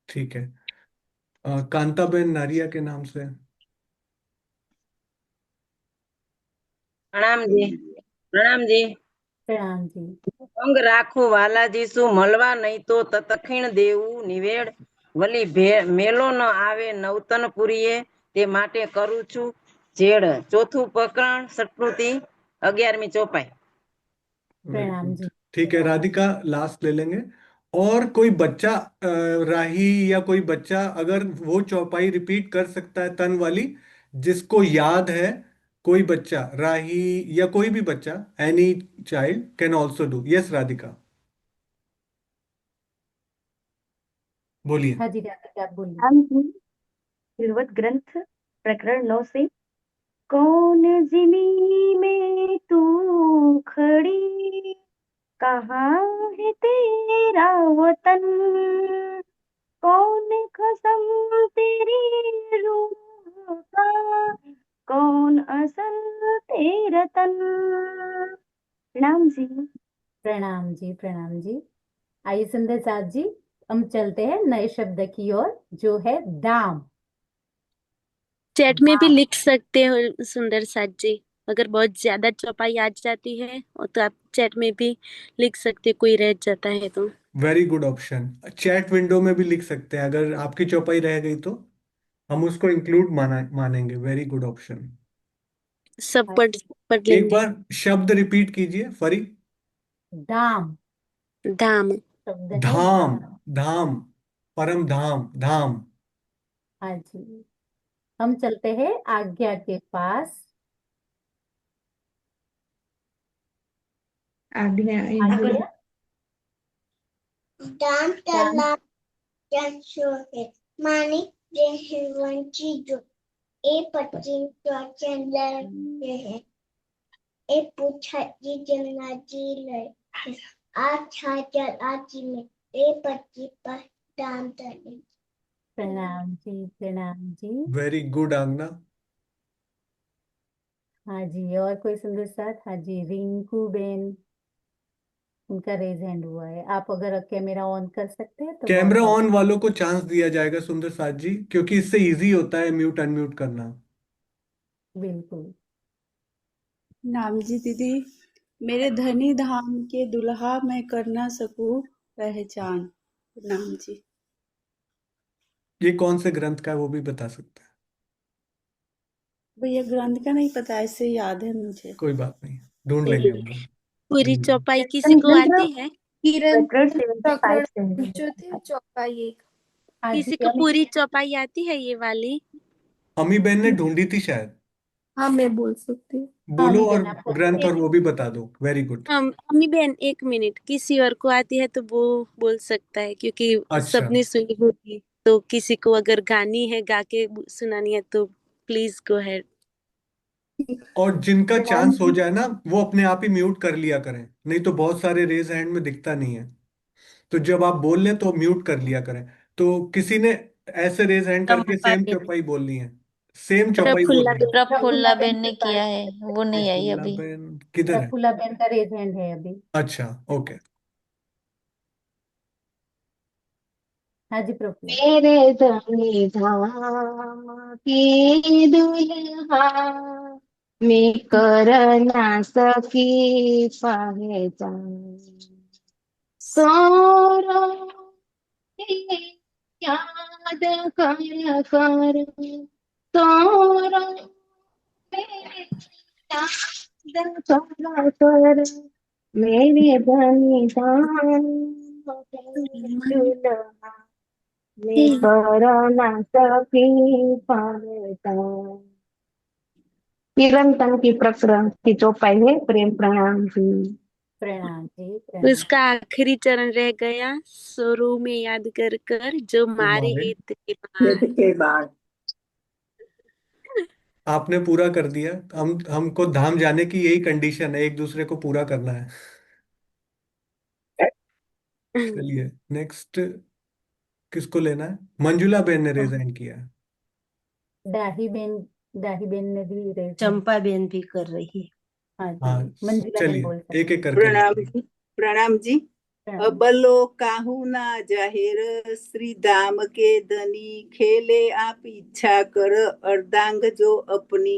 ठीक है। कांता बेन नारिया के नाम से। प्रणाम जी। प्रणाम जी। प्रणाम जी। અંગ રાખો વાલાજી શું મળવા નહીં તો તતખીણ દેવું નિવેડ વલી મેલો ન આવે નવતન પુરીએ તે માટે કરું છું જેડ. ચોથું પ્રકરણ સટપૃતિ 11મી ચોપાઈ. प्रणाम जी। ठीक है राधिका, लास्ट ले लेंगे। और कोई बच्चा राही या कोई बच्चा अगर वो चौपाई रिपीट कर सकता है तन वाली, जिसको याद है, कोई बच्चा राही या कोई भी बच्चा, any child can also do. Yes Radhika बोलिए। हाँ जी राधिका आप बोलिए। राम जी, खिलवत ग्रंथ प्रकरण 9 से कौन जिमी में तू खड़ी कहाँ है तेरा वतन कौन कसम तेरी रूह का कौन असल तेरा तन। प्रणाम जी। प्रणाम जी। प्रणाम जी। आइए सुंदर साथ जी, हम चलते हैं नए शब्द की ओर जो है दाम। चैट में भी लिख सकते हो सुंदर साथ जी, अगर बहुत ज्यादा चौपाई आ जाती है तो आप चैट में भी लिख सकते, कोई रह जाता है तो। Very good option. Chat window में भी लिख सकते हैं, अगर आपकी चौपाई रह गई तो हम उसको इंक्लूड मानेंगे। Very good option. सब पढ़ एक लेंगे। बार शब्द रिपीट कीजिए फरी। दाम। धाम। शब्द है धाम। दाम। धाम, परम धाम, धाम। हाँ जी। हम चलते हैं आज्ञा के पास। आज्ञा आज्ञा। दाम तला है मानिक देहवंची जो ए पश्चिम चंदन है ए पूछा जी जमना जी ले अच्छा चल आजी में ए पच्ची पर दाम तले। प्रणाम जी। प्रणाम जी। वेरी गुड आंगना। हाँ जी, और कोई सुंदर साथ? हाँ जी, रिंकू बेन, उनका रेज हैंड हुआ है। आप अगर कैमरा ऑन कर सकते हैं तो कैमरा बहुत ऑन वालों को चांस दिया जाएगा सुंदर साथ जी, क्योंकि इससे इजी होता है म्यूट अनम्यूट करना। बिल्कुल। नाम जी दीदी, मेरे धनी धाम के दुल्हा मैं कर ना सकूं पहचान। नाम जी। ये कौन से ग्रंथ का है वो भी बता सकते हैं। भैया ग्रंथ का नहीं पता, ऐसे याद है मुझे। कोई बात नहीं, ढूंढ लेंगे हम लोग। पूरी चौपाई किसी को आती है? किरण प्रकरण 75 से जो थे चौपाई एक। हाँ जी, किसी को पूरी चौपाई आती है ये वाली? अमी बहन ने ढूंढी थी शायद। हाँ मैं बोल सकती हूँ। बोलो और ग्रंथ और वो भी बता दो। Very good. अम्मी बहन 1 मिनट, किसी और को आती है तो वो बोल सकता है, क्योंकि अच्छा। सबने सुनी होगी। तो किसी को अगर गानी है, गा के सुनानी है तो प्लीज गो अहेड। और जिनका चांस हो जाए ना, वो अपने आप ही म्यूट कर लिया करें, नहीं तो बहुत सारे रेज हैंड में दिखता नहीं है। तो जब आप बोल लें तो म्यूट कर लिया करें। तो किसी ने ऐसे रेज हैंड करके सेम चौपाई बोलनी है, सेम चौपाई बोलनी है। प्रफुल्ला बेन ने किया है, वो नहीं आई प्रफुल्ला अभी। बहन किधर है? प्रफुल्ला बेन का रेज हैंड है अभी। अच्छा ओके। हाँ जी प्रफुल्ला। मेरे धनी धाम की दुल्हा मैं कर ना सकी पहचान सोरो याद कर कर सोरो याद कर कर मेरे धनी धाम दुल्हा मैं कर ना सकी पहचान। निरंतर की प्रकरण की चौपाई है। प्रेम प्रणाम जी। प्रणाम जी। प्रणाम। उसका आखिरी चरण रह गया, स्वरों में याद कर कर जो मारे हेत के बाद आपने पूरा कर दिया। हमको धाम जाने की यही कंडीशन है, एक दूसरे को पूरा करना है। चलिए नेक्स्ट किसको लेना है? मंजुला बेन ने रेज हैंड किया है। दाही बेन ने भी रेज। चंपा बेन भी कर रही है। हाँ हाँ जी, मंजुला बेन बोल चलिए एक एक करके प्रणाम लेते हैं। जी। प्रणाम जी। अबलो काहू ना जाहिर श्री दाम के धनी खेले आप इच्छा कर अर्धांग जो अपनी।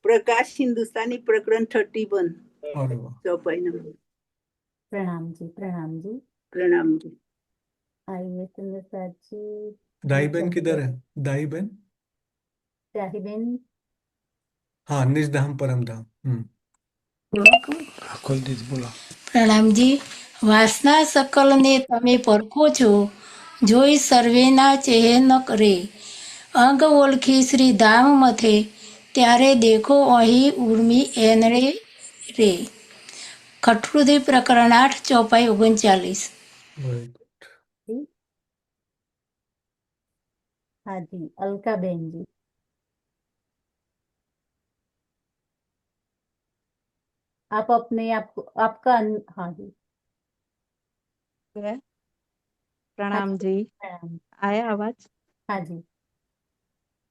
प्रकाश हिंदुस्तानी प्रकरण 31 अरे वाह। चौपाई नंबर। प्रणाम जी, प्रणाम जी। प्रणाम जी। आइए सुंदर साथ जी। दाई बहन किधर है? दाई बहन, शाही बहन। हाँ, निज धाम परम धाम। खोल दीजिए, बोला। પ્રણામજી વાસના સકલને તમે પરખો છો જોઈ સર્વેના ચેહન કરે અંગ ઓળખી શ્રી ધામ મથે ત્યારે દેખો અહીં ઉર્મી એનરે રે ખટરુદી પ્રકરણ 8 ચોપાઈ 39। Very good. हाँ जी, अलका बहन जी। आप अपने आपको हाँ जी। हाँ प्रणाम जी। प्रणाम। आया आवाज? हाँ जी।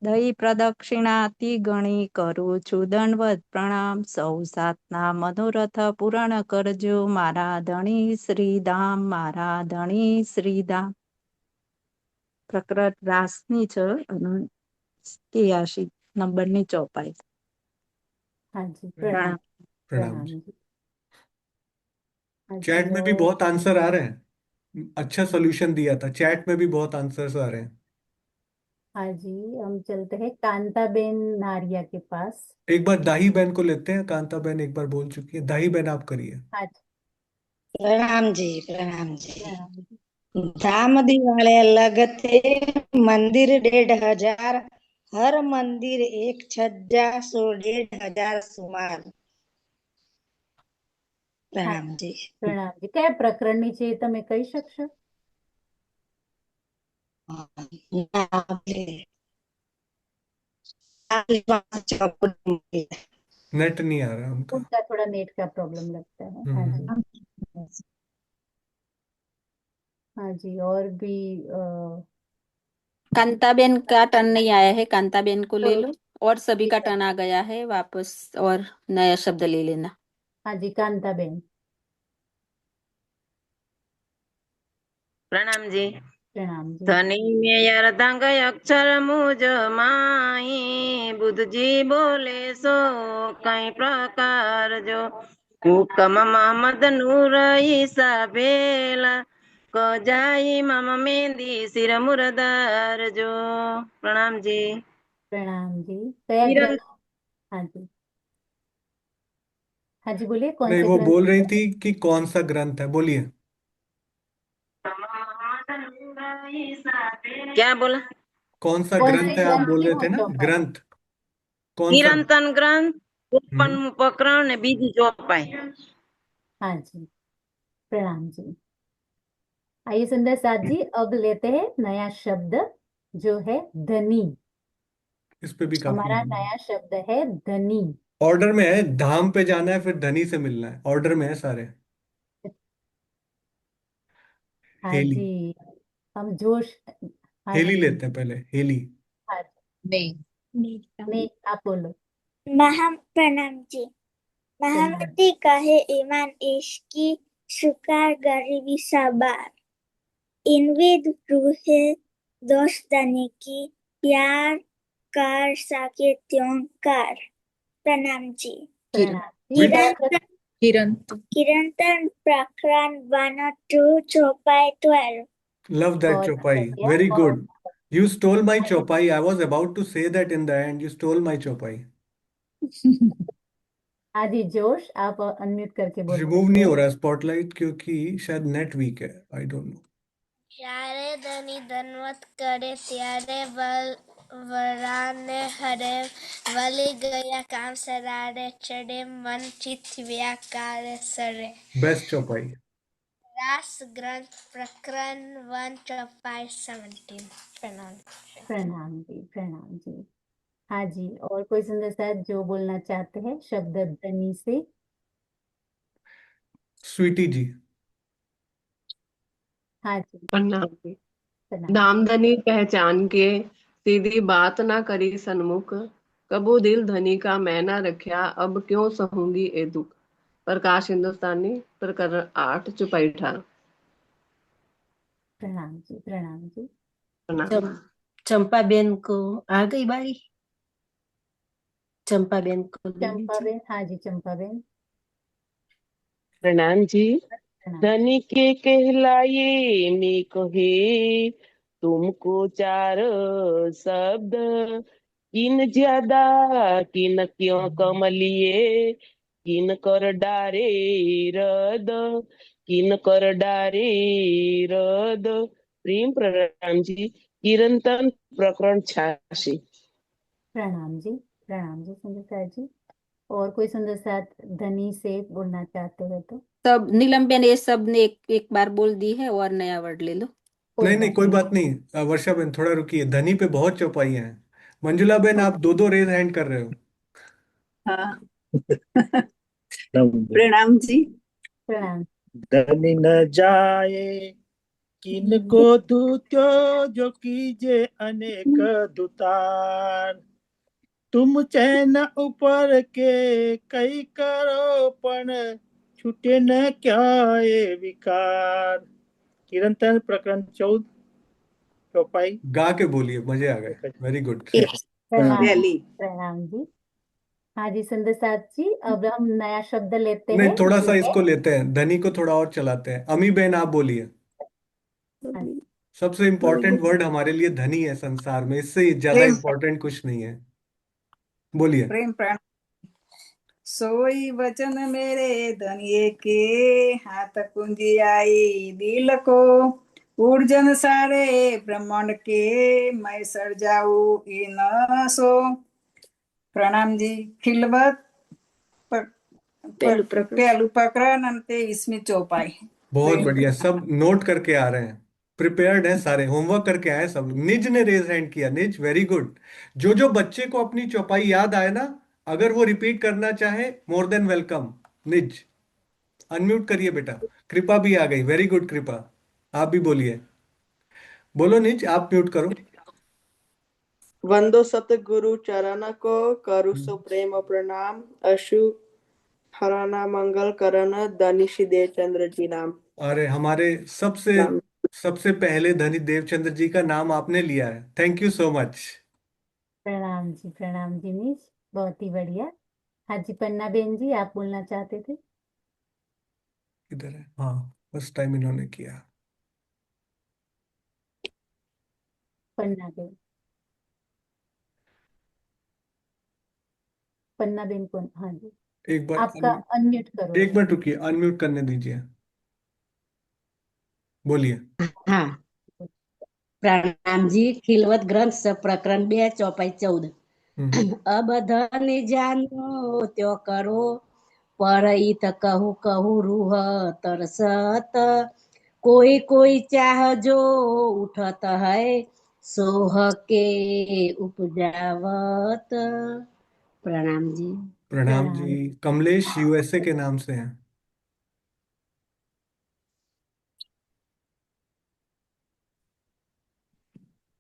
दही प्रदक्षिणाति गणी करू છું દંડવત પ્રણામ સૌ સાતના મનોરથ પૂરણ કરજો મારા ધણી શ્રીધામ મારા ધણી શ્રીધામ। પ્રકરણ રાસની છે અને 83 નંબરની ચોપાઈ। हाँ जी, प्रणाम। प्रणाम प्रणाम जी। जी। हाँ चैट जी, में भी और बहुत आंसर आ रहे हैं, अच्छा सॉल्यूशन दिया था, चैट में भी बहुत आंसर्स आ रहे हैं। हाँ जी, हम चलते हैं कांता बेन नारिया के पास। एक बार दाही बहन को लेते हैं, कांता बहन एक बार बोल चुकी है, दाही बहन आप करिए। हाँ जी, प्रणाम जी, प्रणाम जी। प्रणाम जी। धाम दिवाले लगते मंदिर 1,500 हर मंदिर एक छज्जा सो 1,500 सुमार। हाँ प्रणाम जी। प्रणाम जी। કયા પ્રકરણની છે એ તમે કહી શકશો? नेट नहीं आ रहा उनका। उनका थोड़ा नेट का प्रॉब्लम लगता है। हाँ जी। हाँ जी, और भी कांताबेन का टर्न नहीं आया है, कांताबेन को ले तो लो और सभी का ठीक है। टर्न आ गया है वापस, और नया शब्द ले लेना। हाँ जी, कांता बेन। प्रणाम जी। प्रणाम जी। धनी में अर्धांग अक्षर मुझ माही बुद्ध जी बोले सो कई प्रकार जो हुकम मोहम्मद नूर ईसा बेला क जाई मम मेहंदी सिर मुरदार जो। प्रणाम जी। प्रणाम जी। कया किरण ग्रंथ? हाँ जी। हाँ जी, बोलिए कौन नहीं, से वो ग्रंथ? बोल रही थी कि कौन सा ग्रंथ है, बोलिए। क्या बोला? कौन सा कौन ग्रंथ से है आप ग्रंथ बोल की रहे वो थे ना, चौपाई? ग्रंथ कौन सा? કિરંતન ગ્રંથ हम्म। 53મું પ્રકરણ ને બીજી ચોપાઈ। हाँ जी, प्रणाम जी। आइए सुंदर साथ जी, अब लेते हैं नया शब्द जो है धनी। इस पे भी काफी हमारा नया शब्द है धनी। ऑर्डर में है, धाम पे जाना है फिर धनी से मिलना है, ऑर्डर में है सारे। हाँ हेली। जी, हम जोश। हाँ हेली जी। लेते हैं पहले, हेली। हाँ नहीं जी, नहीं आप बोलो। प्रणाम जी। प्रणाम। महामती कहे ईमान इश्की सुकार गरीबी सबार इनविद रूहे दोस्तानी की प्यार कार साके त्योंकार। प्रणाम जी। प्रणाम जी। किरंतन प्रकरण 102 चौपाई 12। लव दैट बहुत चौपाई, अच्छा किया। वेरी और good. You stole my chaupai, I was about to say that in the end, you stole my chaupai. हाँ जी, जोश आप अनम्यूट करके बोल रिमूव नहीं सकते हो हैं। रहा स्पॉटलाइट क्योंकि शायद नेट वीक है, आई डोंट नो। જ્યારે ધની ધનવત કરે ત્યારે વરાને હરે વલી ગયા કામ સરારે ચડે મન ચિત વ્યાકારે સરે। बेस्ट चौपाई। रास ग्रंथ प्रकरण 1 चौपाई 17। प्रणाम। प्रणाम जी, प्रणाम जी। हाँ जी, और कोई सुंदर साथ जो बोलना चाहते हैं शब्द धनी से? स्वीटी जी। हाँ जी, प्रणाम जी। प्रणाम। नामधनी पहचान के सीधी बात ना करी सन्मुख कबू दिल धनी का मैं ना रखा अब क्यों सहूंगी ए दुख। प्रकाश हिंदुस्तानी प्रकरण 8 चौपाई 18। प्रणाम जी, प्रणाम जी। प्रणाम। चंपाबेन को आ गई बारी। चंपाबेन को ले चंपा लीजिए। बेन। हाँ जी, चंपा बेन। प्रणाम जी। धनी के कहलाए मैं कहे तुमको चार शब्द, किन ज्यादा किन क्यों कम लिए, किन कर डारे रद, किन कर डारे रद। प्रेम प्रणाम जी। कीर्तन प्रकरण 86। प्रणाम जी सुंदर साथ जी। और कोई सुंदर साथ धनी से बोलना चाहते हो तो? सब नीलम बेन ये सब ने एक बार बोल दी है, और नया वर्ड ले लो। नहीं नहीं, कोई बात नहीं। वर्षा बहन थोड़ा रुकिए, धनी पे बहुत चौपाइयां हैं। मंजुला बहन, आप दो दो रेज हैंड कर रहे हो। हाँ। प्रणाम जी। प्रणाम। धनी न जाए किनको दूत्यो, जो कीजे अनेक दुतार। तुम चैन ऊपर के कई करो, पण छूटे न क्या ये विकार। कीर्तन प्रकरण 14 चौपाई। गा के बोलिए, मजे आ गए। Very good. प्रणाम जी। हाँ जी सुंदर साथ जी, अब हम नया शब्द लेते नहीं, हैं थोड़ा जो सा है। इसको लेते हैं, धनी को थोड़ा और चलाते हैं। अमी बहन आप बोलिए। सबसे इंपॉर्टेंट वर्ड हमारे लिए धनी है संसार में, इससे ज्यादा प्रेम इंपॉर्टेंट कुछ नहीं है। बोलिए। प्रेम प्राण सोई वचन मेरे धनिये के, हाथ कुंजी आई दिल को। ऊर्जन सारे ब्रह्मांड के, मैं सर जाऊं इन सो। प्रणाम जी। खिलवत पहलू प्रकरण अंत 23वीं चौपाई। बहुत बढ़िया, सब नोट करके आ रहे हैं, प्रिपेयर्ड है सारे, होमवर्क करके आए सब लोग। निज ने रेज हैंड किया। निज, वेरी गुड। जो जो बच्चे को अपनी चौपाई याद आए ना, अगर वो रिपीट करना चाहे, मोर देन वेलकम। निज, अनम्यूट करिए बेटा। कृपा भी आ गई, वेरी गुड कृपा। आप भी बोलिए। बोलो निज, आप म्यूट करो। वंदो सतगुरु चरण को, करु सो प्रेम प्रणाम। अशु हराना मंगल करण, धनीश देव चंद्र जी नाम। अरे हमारे सबसे सबसे पहले धनी देवचंद्र जी का नाम आपने लिया है, थैंक यू सो मच। प्रणाम जी मिस, बहुत ही बढ़िया। हाँ जी पन्ना बेन जी, आप बोलना चाहते थे? किधर है? हाँ, फर्स्ट टाइम इन्होंने किया। पन्ना बेन, पन्ना बेन कौन? हाँ जी, एक बार आपका अनम्यूट करो। एक मिनट रुकिए, अनम्यूट करने दीजिए। बोलिए। हाँ, प्रणाम जी। खिलवत ग्रंथ सब प्रकरण 2 चौपाई 14। अब धन जानो त्यो करो, पर इत कहू कहू रूह तरसत। कोई कोई चाह जो उठत है, सोह के उपजावत। प्रणाम जी। प्रणाम जी। कमलेश यूएसए के नाम से हैं।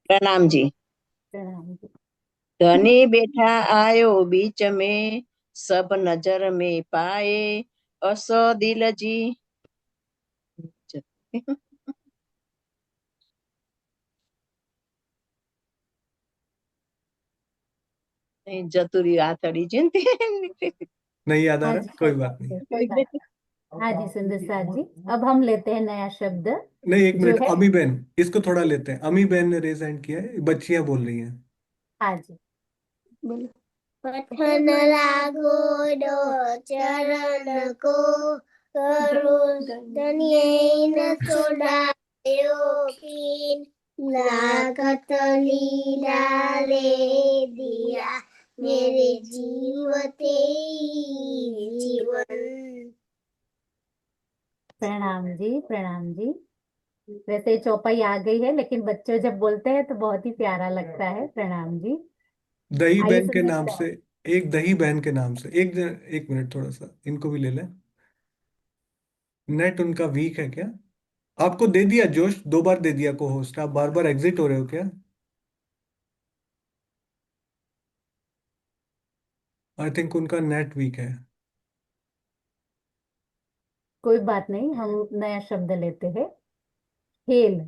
प्रणाम जी। प्रणाम जी। धनी बैठा आयो बीच में, सब नजर में पाए। असो दिल जी। जतुरी आथड़ी जिनते। नहीं याद आ हाँ रहा, जी कोई बात नहीं। कोई बात नहीं। हाँ जी सुंदर साथ जी, अब हम लेते हैं नया शब्द नहीं, एक जो मिनट, है। अमी बहन इसको थोड़ा लेते हैं। अमी बहन ने रेज हैंड किया है, बच्चियां बोल रही हैं। हाँ जी बोलो। पठन लागो दो चरण को, करो धन्य न छोड़ायो कीन। लागत लीला ले दिया मेरे जीवते जीवन। प्रणाम जी। वैसे चौपाई आ गई है, लेकिन बच्चे जब बोलते हैं तो बहुत ही प्यारा लगता है। प्रणाम जी। दही आइए बहन के सुंदर नाम से, साथ। एक दही बहन के नाम से, एक मिनट, थोड़ा सा इनको भी ले लें। नेट उनका वीक है क्या? आपको दे दिया जोश, 2 बार दे दिया को होस्ट, आप बार बार एग्जिट हो रहे हो क्या? आई थिंक उनका नेट वीक है। कोई बात नहीं, हम नया शब्द लेते हैं। खेल,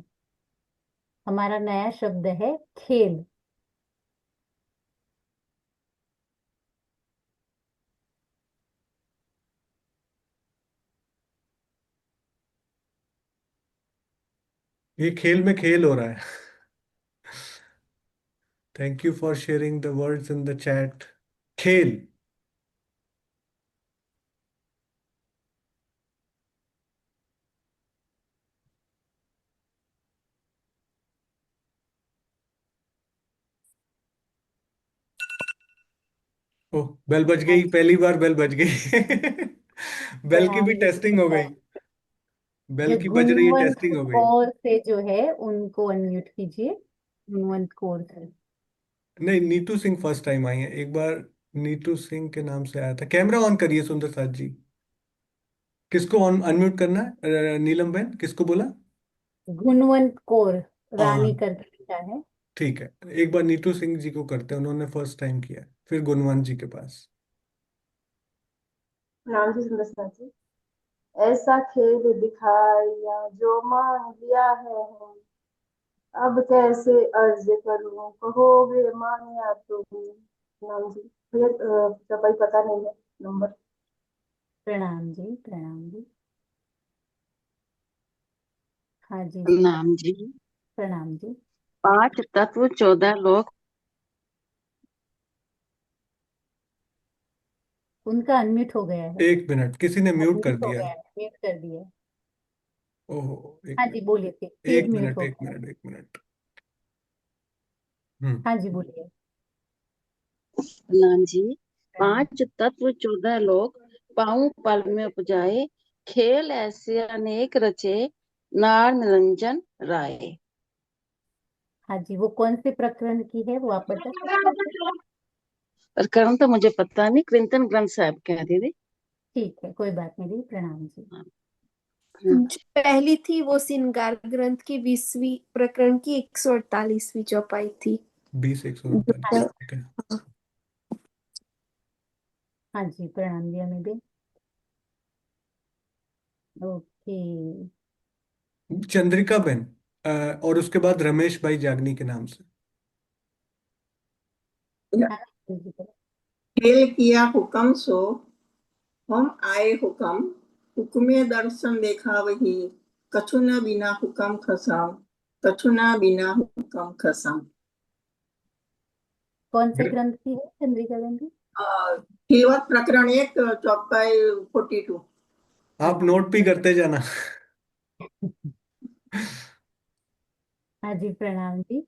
हमारा नया शब्द है खेल। ये खेल में खेल हो रहा है। Thank you for sharing the words in the chat. खेल। ओह, बेल बज हाँ गई, पहली बार बेल बज गई। बेल की प्रणाम भी जी टेस्टिंग हो सुंदर गई। साथ। बेल जो की बज रही है, गुणवंत टेस्टिंग हो गई। कौर से जो है उनको अनम्यूट कीजिए। गुणवंत कौर से। नहीं, Neetu Singh first time I है एक बार। नीतू सिंह के नाम से आया था। कैमरा ऑन करिए सुंदर साथ जी। किसको ऑन अनम्यूट करना है? नीलम बहन किसको बोला? गुणवंत कौर हाँ, रानी करके लिखा है। ठीक है। एक बार नीतू सिंह जी को करते हैं, उन्होंने फर्स्ट टाइम किया है। फिर गुणवंत जी के पास। प्रणाम जी सुंदर साथ जी। ऐसा खेल दिखाया जो मान लिया है हम, अब कैसे अर्ज करूं कहोगे मानिया तुम। प्रणाम जी भैया, भाई पता नहीं है नंबर। प्रणाम जी प्रणाम जी। हाँ जी नाम जी। प्रणाम जी। 5 तत्व 14 लोक। उनका अनम्यूट हो गया है। एक मिनट, किसी ने म्यूट कर अनम्यूट हो दिया गया है। है, म्यूट कर दिया है। ओहो, एक हाँ जी मिनट। बोलिए, फिर एक म्यूट मिनट, हो एक गया है। मिनट, एक मिनट। हम्म। हाँ जी बोलिए। नाम जी। प्रणाम। 5 तत्व 14 लोक, पाँव पल में उपजाए, खेल ऐसे अनेक रचे, नार निरंजन राय। हाँ जी, वो कौन से प्रकरण की है वो आप बता सकते हैं? प्रकरण तो मुझे पता नहीं, कीर्तन ग्रंथ साहब कह दीदी। ठीक है, कोई बात नहीं। प्रणाम जी। जो पहली थी वो श्रृंगार ग्रंथ की 20वीं प्रकरण की 148वीं चौपाई थी। 20 148, ठीक है। हाँ जी प्रणाम जी हमें भी। ओके। चंद्रिका बहन, और उसके बाद रमेश भाई जागनी के नाम से। हाँ जी खेल किया हुक्म सो हम आए हुक्म, हुक्मे दर्शन देखा वही, कछु न बिना हुक्म खसाम, कछु न बिना हुक्म खसाम। कौन से ग्रंथ की है चंद्रिका गांधी? खिलवत प्रकरण 1 चौपाई 42। आप नोट भी करते जाना। हाँ जी प्रणाम जी।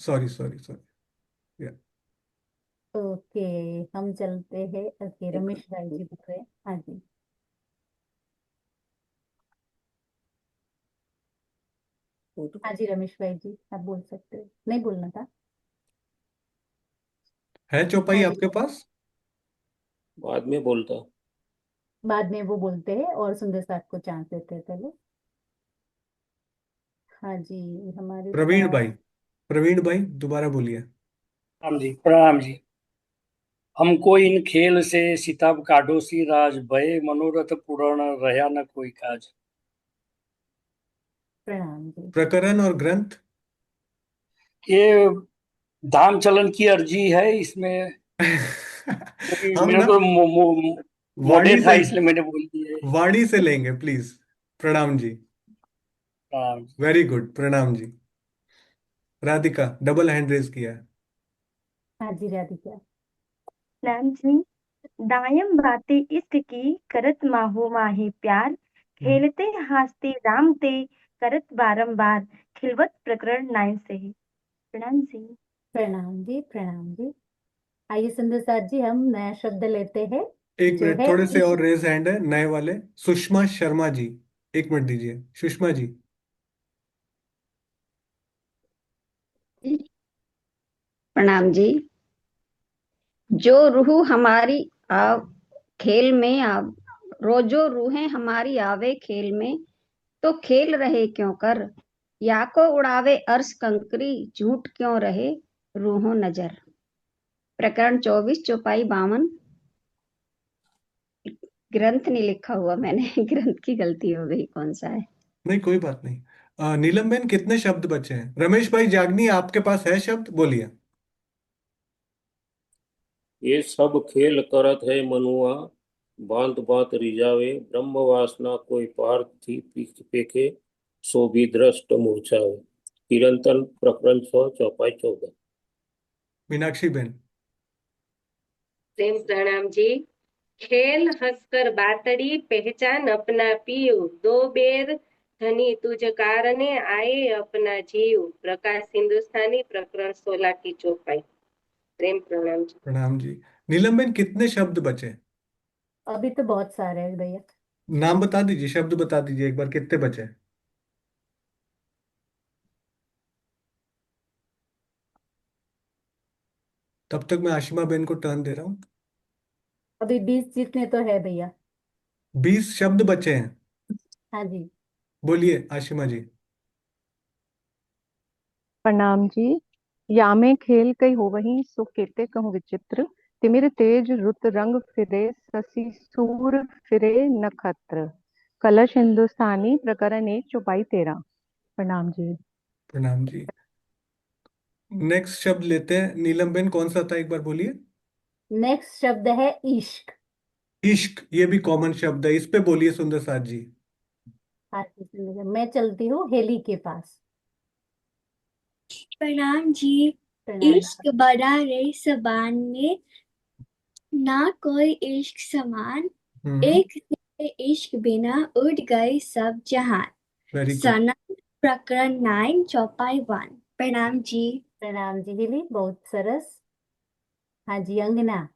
Sorry, sorry, sorry. ओके, हम चलते हैं। ओके, रमेश भाई जी बोल रहे हैं। हाँ जी। हाँ जी रमेश भाई जी, आप बोल सकते हो, नहीं बोलना था। है चौपाई हाँ जी, आपके पास? बाद में बोलता। बाद में वो बोलते हैं और सुंदर साथ को चांस देते हैं पहले। हाँ जी, हमारे प्रवीण पास। भाई, प्रवीण भाई दोबारा बोलिए। राम जी प्रणाम जी। हमको इन खेल से सितब काडोसी राज, भय मनोरथ पूर्ण रहा न कोई काज। प्रणाम जी। प्रकरण और ग्रंथ? ये धाम चलन की अर्जी है इसमें, क्योंकि हम मेरे ना को मोडे वाणी था से, इसलिए मैंने बोल दिया है। वाणी से लेंगे प्लीज। प्रणाम जी। प्रणाम जी। वेरी गुड, प्रणाम जी। राधिका डबल हैंड रेज किया है। हाँ जी राधिका। मैम जी, दायम बातें इष्ट की करत माहो माहे प्यार, खेलते हंसते राम ते करत बारंबार, खिलवत प्रकरण 9 से है। प्रणाम जी। प्रणाम जी प्रणाम जी। आइए सुंदर साथ जी, हम नया शब्द लेते हैं एक जो मिनट, है थोड़े से ईश। और रेज हैंड है नए वाले। सुषमा शर्मा जी, एक मिनट दीजिए। सुषमा जी। प्रणाम जी। जो रूह हमारी आव खेल में आव रोजो रूहें हमारी आवे खेल में, तो खेल रहे क्यों कर, या को उड़ावे अर्श कंकरी, झूठ क्यों रहे रूहों नजर। प्रकरण 24 चौपाई 52। ग्रंथ नहीं लिखा हुआ मैंने। ग्रंथ की गलती हो गई, कौन सा है। नहीं, कोई बात नहीं। नीलम बहन कितने शब्द बचे हैं? रमेश भाई जागनी, आपके पास है शब्द, बोलिए। ये सब खेल करत है मनुआ, बांत बांत रिझावे, ब्रह्म वासना कोई पार थी पीछ पेखे, सो भी दृष्ट मूर्छाए। चिरंतन प्रकरण 6 चौपाई 14। मीनाक्षी बहन। प्रेम प्रणाम जी। खेल हंसकर बातड़ी पहचान अपना पीयू दो बेर धनी तुझ कारणे आए अपना जीव। प्रकाश हिंदुस्तानी प्रकरण 16 की चौपाई। प्रेम प्रणाम जी। प्रणाम जी। नीलम बहन, कितने शब्द बचे? अभी तो बहुत सारे हैं भैया। नाम बता दीजिए, शब्द बता दीजिए एक बार, कितने बचे? तब तक मैं आशिमा बहन को टर्न दे रहा हूँ। अभी 20 जितने तो है भैया। 20 शब्द बचे हैं। हाँ जी। बोलिए आशिमा जी। प्रणाम जी। यामे खेल कई हो वही सो केते कहूँ विचित्र। तिमिर तेज रुत रंग फिरे शशि सूर फिरे नक्षत्र। कलश हिंदुस्तानी प्रकरण 1 चौपाई 13। प्रणाम जी। प्रणाम जी। नेक्स्ट शब्द लेते हैं। नीलम बहन, कौन सा था एक बार बोलिए। नेक्स्ट शब्द है इश्क। इश्क, ये भी कॉमन शब्द है, इस पे बोलिए सुंदर साथ जी। हाँ जी सुन लीजिए। मैं चलती हूँ हेली के पास। प्रणाम जी। प्रणाम। इश्क बड़ा रे सबान में, ना कोई इश्क समान। एक तेरे इश्क बिना उड़ गए सब जहान। Very good. सना प्रकरण 9 चौपाई 1। प्रणाम जी। प्रणाम जी हेली, बहुत सरस। हाँ जी अंगना।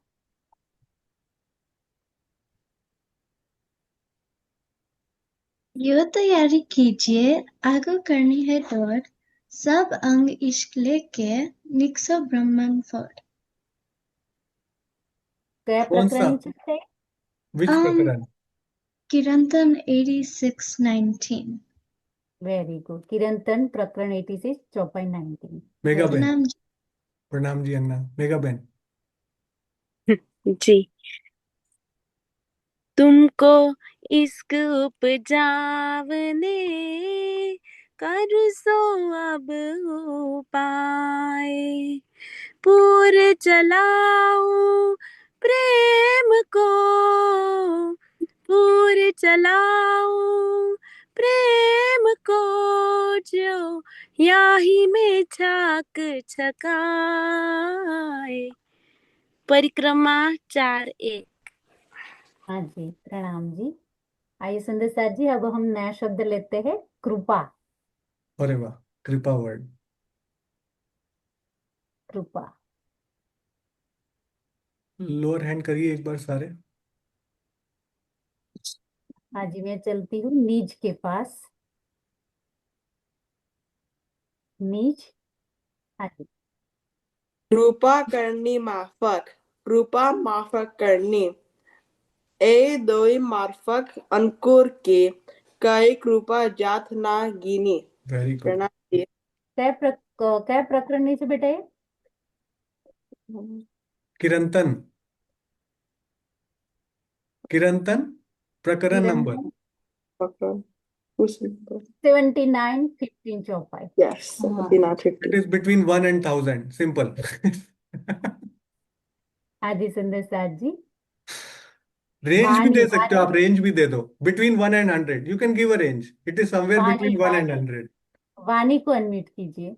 यो तैयारी कीजिए, आगे करनी है दौड़। सब अंग इश्क लेके निकसो ब्रह्मन फोड़। क्या कौन सा? प्रकरण चलते हैं? विच प्रकरण? किरंतन 86:19। Very good. किरंतन प्रकरण 86 चौपाई 19। मेगा बहन। प्रणाम जी। प्रणाम जी अन्ना। मेगा बहन। जी। तुमको इश्क उपजावने कर सो अब उपाय। पूर चलाओ प्रेम को, पूर चलाओ प्रेम को, जो याही में छाक छकाए। परिक्रमा 4:1। हाँ जी प्रणाम जी। आइए सुंदर साथ जी, अब हम नया शब्द लेते हैं कृपा। अरे वाह, कृपा वर्ड। कृपा। लोअर हैंड करिए एक बार सारे। हाँ जी मैं चलती हूँ नीज के पास। नीज। हाँ जी। कृपा करनी माफक, कृपा माफक करनी। ए दोई मार्फक अंकुर के, कई कृपा जात ना गिनी। Very good. प्रणाम जी। क्या प्रकरण नीचे बेटा ये? किरंतन। किरंतन प्रकरण नंबर। प्रकरण 79 15 चौपाई। Yes, 79:50. It is between 1 and 1000, simple. हाँ जी सुंदर साथ जी। रेंज भी वाणी। दे सकते हो आप, रेंज भी दे दो। Between 1 and 100, you can give a range. It is somewhere Vani between 1 and Vani 100। Vani को अनम्यूट कीजिए।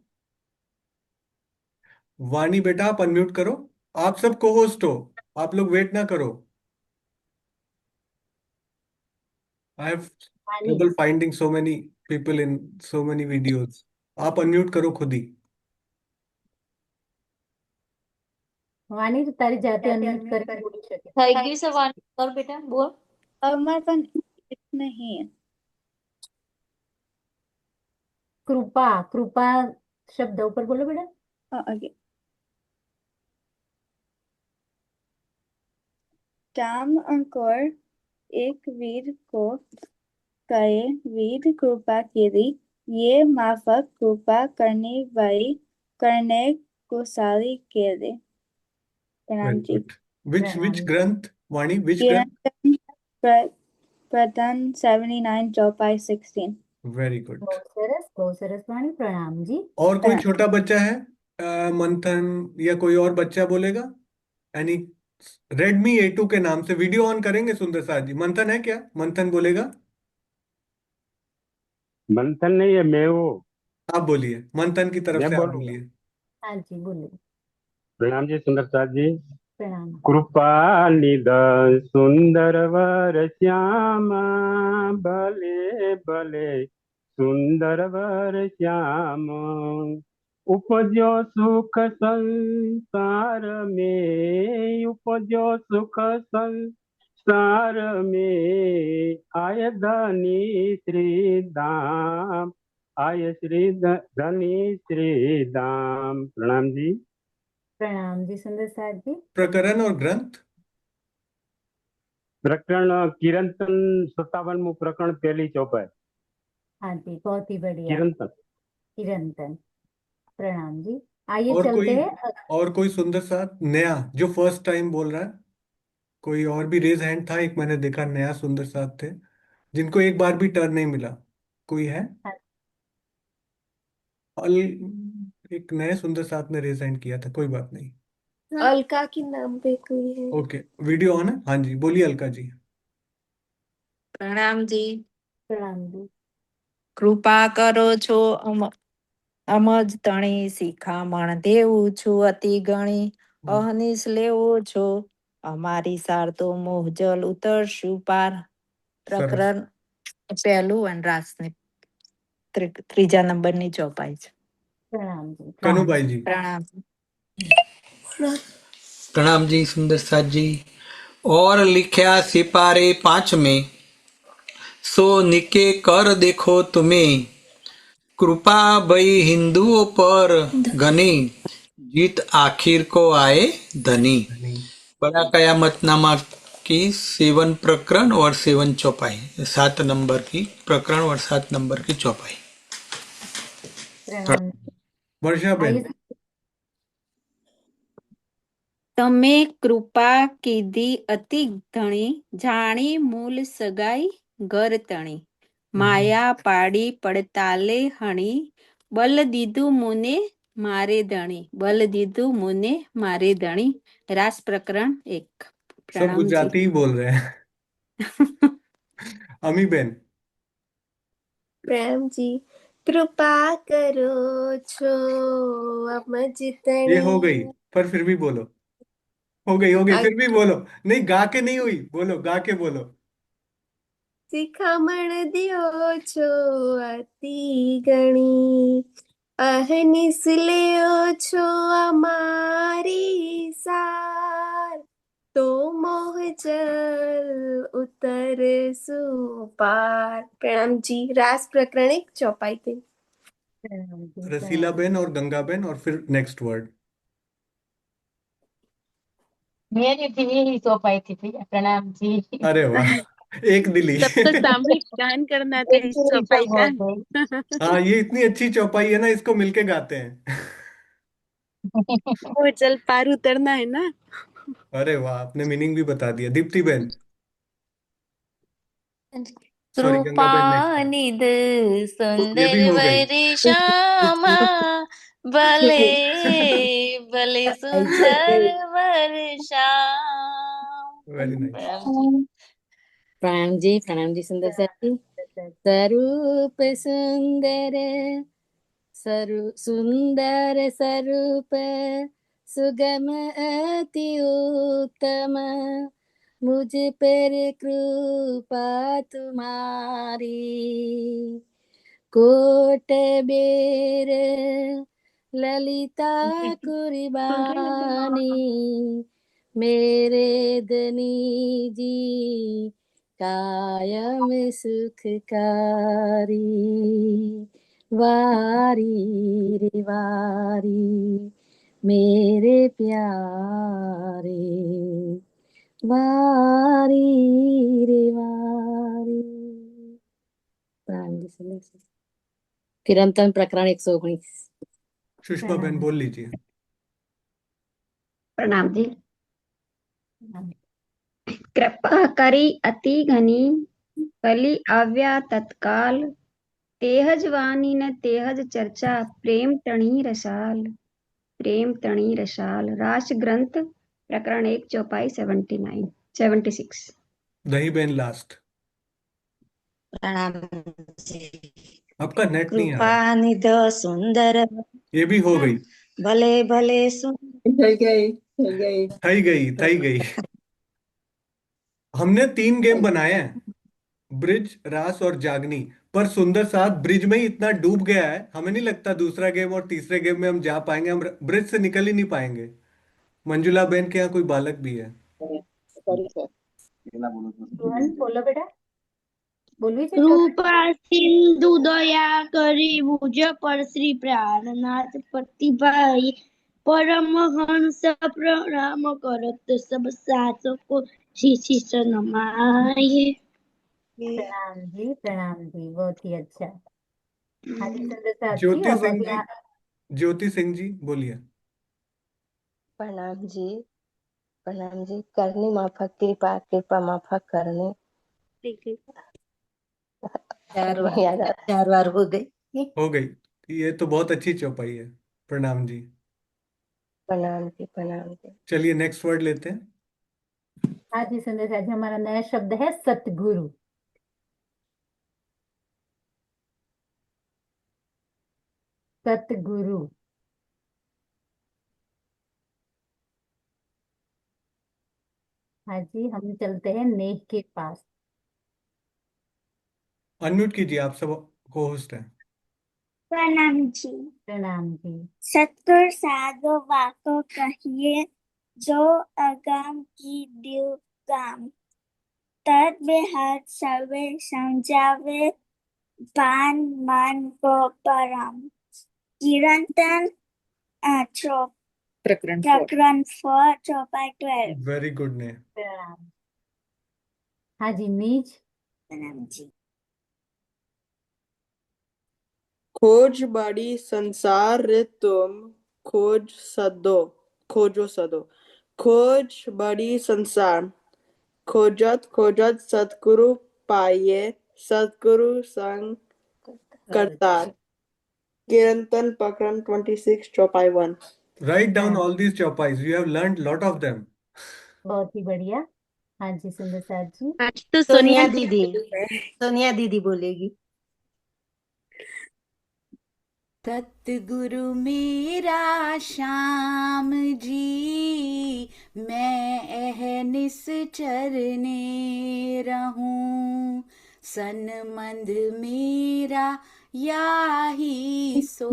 वाणी बेटा, आप अनम्यूट करो। आप सब को होस्ट हो, आप लोग वेट ना करो। I have Vani. Trouble finding so many people in so many videos. आप अनम्यूट करो खुद ही। वाणी तो तारी जाते अनम्यूट करके बोल सके। થઈ ગઈ છે વાત કર બેટા બોલ. અમાર પણ नहीं है. कृपा। कृपा शब्द ऊपर बोलो बेटा। आगे. राम अंकुर एक वीर को कहे वीर कृपा कीरी। ये माफक कृपा करने वाली करने को सारी के दे। प्रणाम वेरी जी। गुड। विच प्रणाम। ग्रंथ वाणी, विच ग्रंथ? किरण प्रकरण 79 चौपाई 16। Very good. बहुत सरस वाणी। प्रणाम जी। और कोई प्रणाम। छोटा बच्चा है? मंथन या कोई और बच्चा बोलेगा? एनी? रेडमी A2 के नाम से वीडियो ऑन करेंगे सुंदर साथ जी। मंथन है क्या? मंथन बोलेगा। मंथन नहीं है, मैं वो। आप बोलिए, मंथन की तरफ मैं से आप बोलूंगा। बोलिए। हाँ जी, बोलिए। प्रणाम जी सुंदर जी। प्रणाम। कृपा निध सुंदर वर श्यामा, भले भले सुंदर वर श्याम, उपजो सुख संसार में, उपजो सुख संसार में, आय धनी श्री धाम, आय धनी श्री धाम। प्रणाम जी। प्रणाम जी सुंदर साथ जी। प्रकरण और ग्रंथ। प्रकरण किरंतन 57 प्रकरण, पहली चौपाई। हाँ जी, बहुत ही बढ़िया। किरंतन। चिरंतन। प्रणाम जी। आइए और चलते कोई, हैं। और कोई सुंदर साथ नया जो फर्स्ट टाइम बोल रहा है? कोई और भी रेज हैंड था, एक मैंने देखा नया सुंदर साथ थे जिनको एक बार भी टर्न नहीं मिला। कोई है? अल एक नए सुंदर साथ ने रेज हैंड किया था, कोई बात नहीं। अलका के नाम पे कोई है? ओके, वीडियो ऑन है। हाँ जी, बोलिए अलका जी। प्रणाम जी। प्रणाम जी। કૃપા કરો છો અમજ તણી શિખામણ દેવું છું અતિ ગણી અહનિશ લેવો છો અમારી સાર તો મોહજલ ઉતરશું પાર. સરસ. પ્રકરણ પહેલું વનરાસની ત્રીજા નંબરની ચોપાઈ છે. प्रणाम जी। कनुभाई जी। પ્રણામ. प्रणाम जी सुंदर साथ जी। और लिख्या सिपारे 5 में, सो निके कर देखो तुम्हें, कृपा भई हिंदुओं पर घनी, जीत आखिर को आए धनी। बड़ा कयामतनामा की 7 प्रकरण और 7 चौपाई, 7 नंबर की प्रकरण और 7 नंबर की चौपाई। प्रणाम। वर्षा बेन। તમે કૃપા કીધી અતિ ધણી, જાણી મૂલ સગાઈ ઘર તણી, માયા પાડી પડતાલે હણી, બલ દીધું મુને મારે ધણી, બલ દીધું મુને મારે ધણી. રાસ પ્રકરણ 1. सब પ્રણામ जी. गुजराती ही बोल रहे हैं। अमी बेन। प्रेम जी। कृपा करो छो अमज ये तणी। हो गई, पर फिर भी बोलो। हो गई, फिर भी बोलो। नहीं, गा के नहीं हुई, बोलो, गा के बोलो। શિખામણ દિયો છો અતિ ગણી, અહનિશ લેઓ છો અમારી સાર, તો મોહજલ ઉતર સુપાર. प्रणाम जी। रास प्रकरण 1 चौपाई 3। प्रणाम जी। रसीला बेन और गंगा बेन और फिर नेक्स्ट वर्ड। मेरी भी यही चौपाई थी भैया। प्रणाम जी। अरे वाह, एक दिली। तब तो सामूहिक गान करना था इस चौपाई का। हाँ, ये इतनी अच्छी चौपाई है ना, इसको मिलके गाते हैं। वो चल पार उतरना है ना। अरे वाह, आपने मीनिंग भी बता दिया। Deepti Ben. Sorry, Ganga Ben next है। कृपानिध ये सुंदर भी हो गई। वर्षामा, भले भले सुंदर वर्षाम. Very nice. प्रणाम जी। प्रणाम जी सुंदर साथी। स्वरूप सुंदर, सुंदर स्वरूप, सुगम अति उत्तम, मुझ पर कृपा तुम्हारी, कोट बेर ललिता कुर्बानी, मेरे धनी जी कायम सुखकारी, वारी रे वारी मेरे प्यारे, वारी रे वारी. किरंतन प्रकरण 119. सुषमा बेन बोल लीजिए। प्रणाम जी। कृपा करी अति घनी, कली आव्या तत्काल, तेहज वाणी न तेहज चर्चा, प्रेम तणी रसाल, प्रेम तणी रसाल. राश ग्रंथ प्रकरण 1 चौपाई 76. दही बेन लास्ट। प्रणाम जी। आपका नेट नहीं आ कृपा रहा। निध सुंदर ये भी हो गई। भले भले सुंदर થઈ ગઈ થઈ ગઈ थई गई, थई गई। हमने 3 गेम बनाए हैं, ब्रिज, रास और जागनी। पर सुंदर साथ ब्रिज में ही इतना डूब गया है, हमें नहीं लगता दूसरा गेम और तीसरे गेम में हम जा पाएंगे। हम ब्रिज से निकल ही नहीं पाएंगे। मंजुला बहन के यहाँ कोई बालक भी है। रोहन बोलो बेटा, बोलवी છે ચોથું? કૃપા સિંધુ દયા કરી ભુજ પર શ્રી પ્રાણનાથ प्रतिभाई परमहंस प्रणाम करत सब साधको शीश नमाये। प्रणाम जी, बहुत ही अच्छा। हाँ जी सुंदर साथ जी, ज्योति अब सिंह अभी जी, ज्योति सिंह जी बोलिए। प्रणाम जी, प्रणाम जी। करनी माफक कृपा, कृपा माफक करनी। नहीं याद आ रहा। 4 बार हो गई। हो गई। ये तो बहुत अच्छी चौपाई है। प्रणाम जी। प्रणाम जी, प्रणाम जी। चलिए नेक्स्ट वर्ड लेते हैं। हाँ जी सुंदर साथ जी, हमारा नया शब्द है सतगुरु। सतगुरु। हाँ जी, हम चलते हैं नेक के पास। अनम्यूट कीजिए, आप सब को होस्ट हैं। प्रणाम जी। प्रणाम जी। सत्तर साधो वाको कहिए जो अगम की दिल काम तद बेहद सर्वे समझावे पान मान को परम किरंतन प्रकरण 4। प्रकरण 4 चौपाई 12। वेरी गुड ने। प्रणाम। हाँ जी नीच। प्रणाम जी। खोज बड़ी संसार रे तुम खोजो सदो खोज बड़ी संसार खोजत खोजत सतगुरु पाइये सतगुरु संग करतार। किरंतन प्रकरण 26 चौपाई 1। Right down all these chaupais, you have learned lot of them. बहुत ही बढ़िया। हाँ जी सुंदर साथ जी। आज तो सोनिया जी दीदी, है। सोनिया दीदी बोलेगी। सतगुरु मेरा श्याम जी, मैं अहनिस चरने रहूं। सनमंद मेरा याही सो,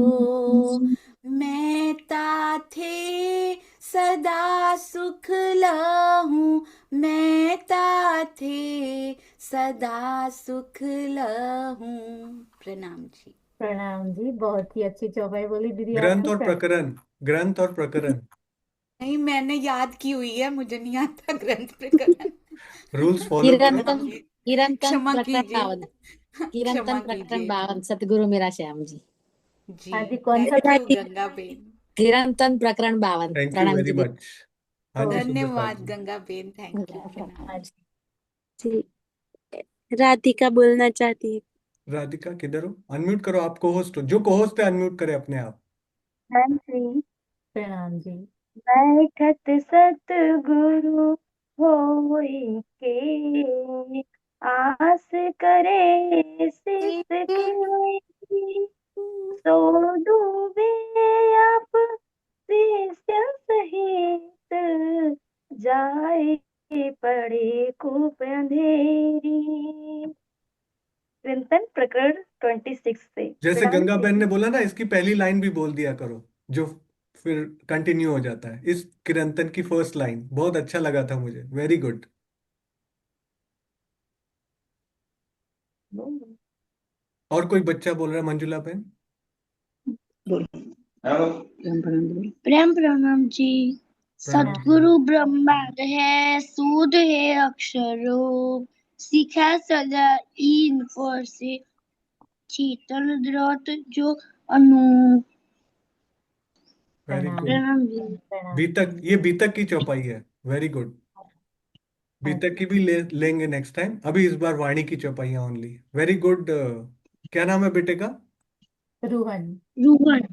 मैं ताथे सदा सुख लहूं। मैं ताथे सदा सुख लहूं। प्रणाम जी। प्रणाम जी, बहुत ही अच्छी चौपाई बोली दीदी ग्रंथ आपने। और प्रकरण, ग्रंथ और प्रकरण। नहीं, मैंने याद की हुई है, मुझे नहीं आता ग्रंथ प्रकरण। रूल्स फॉलो करो। किरंतन क्षमा प्रकरण कीजिए। 52। किरंतन क्षमा प्रकरण कीजिए 52 सतगुरु मेरा श्याम जी। जी। हाँ जी, कौन सा थैंक यू गंगा बेन। किरंतन प्रकरण 52। थैंक यू प्रणाम वेरी जी। मच। हाँ जी सुंदर साथ धन्यवाद जी। Ganga ben, thank you. प्रणाम। जी राधिका बोलना चाहती है। राधिका किधर हो? अनम्यूट करो, आप को होस्ट हो। जो को होस्ट है अनम्यूट करे अपने आप। प्रणाम जी। प्रणाम जी। बैठत सतगुरु होई के आस करे सिस की सो डूबे आप शिष्य सहित जाए पड़े खूब अंधेरी। चिंतन प्रकरण 26 से। जैसे प्रणाम गंगा बहन जी। ने बोला ना, इसकी पहली लाइन भी बोल दिया करो, जो फिर कंटिन्यू हो जाता है। इस किरंतन की फर्स्ट लाइन बहुत अच्छा लगा था मुझे। Very good. और कोई बच्चा बोल रहा है? मंजुला बहन। प्रेम प्रणाम जी। प्रणाम। सतगुरु ब्रह्मांड है, सूद है अक्षरो, सीखा सदा इन पर से शीतल द्रोत जो अनु। Very good. प्रणाम जी। बीतक, ये बीतक की चौपाई है। Very good. बीतक की भी लेंगे नेक्स्ट टाइम। अभी इस बार वाणी की चौपाइयां ओनली। Very good. क्या नाम है बेटे का? रूहन। रूहन।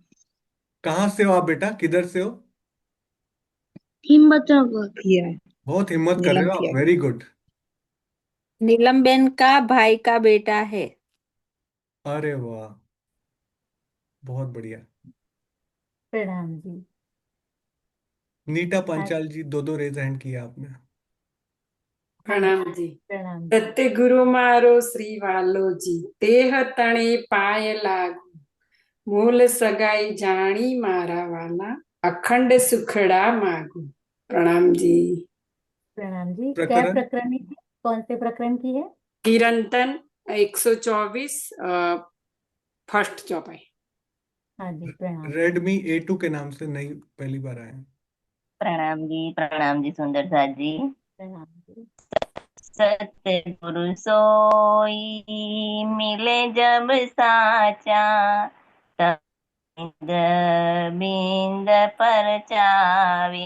कहाँ से हो आप बेटा? किधर से हो? हिम्मत बहुत हिम्मत कर रहे नीलम हो आप। किया। Very good. नीलम बेन का भाई का बेटा है। अरे वाह, बहुत बढ़िया। प्रणाम जी। नीता हाँ पांचाल जी, दो दो रेज हैंड किया आपने। हाँ जी, प्रणाम जी। प्रणाम जी। सत्य गुरु मारो श्री वालो जी, देह तणे पाय लागू, मूल सगाई जानी मारा वाला, अखंड सुखड़ा मागू। प्रणाम जी। प्रणाम जी। क्या प्रकरण प्रकरण है? कौन से प्रकरण की है? कीर्तन 124 फर्स्ट चौपाई। हाँ जी, प्रणाम। रेडमी A2 के नाम से नई पहली बार आए हैं। प्रणाम जी सुंदर साथ जी। प्रणाम जी। सतगुरु सोई मिले जब साचा, तब बिंद परचावे,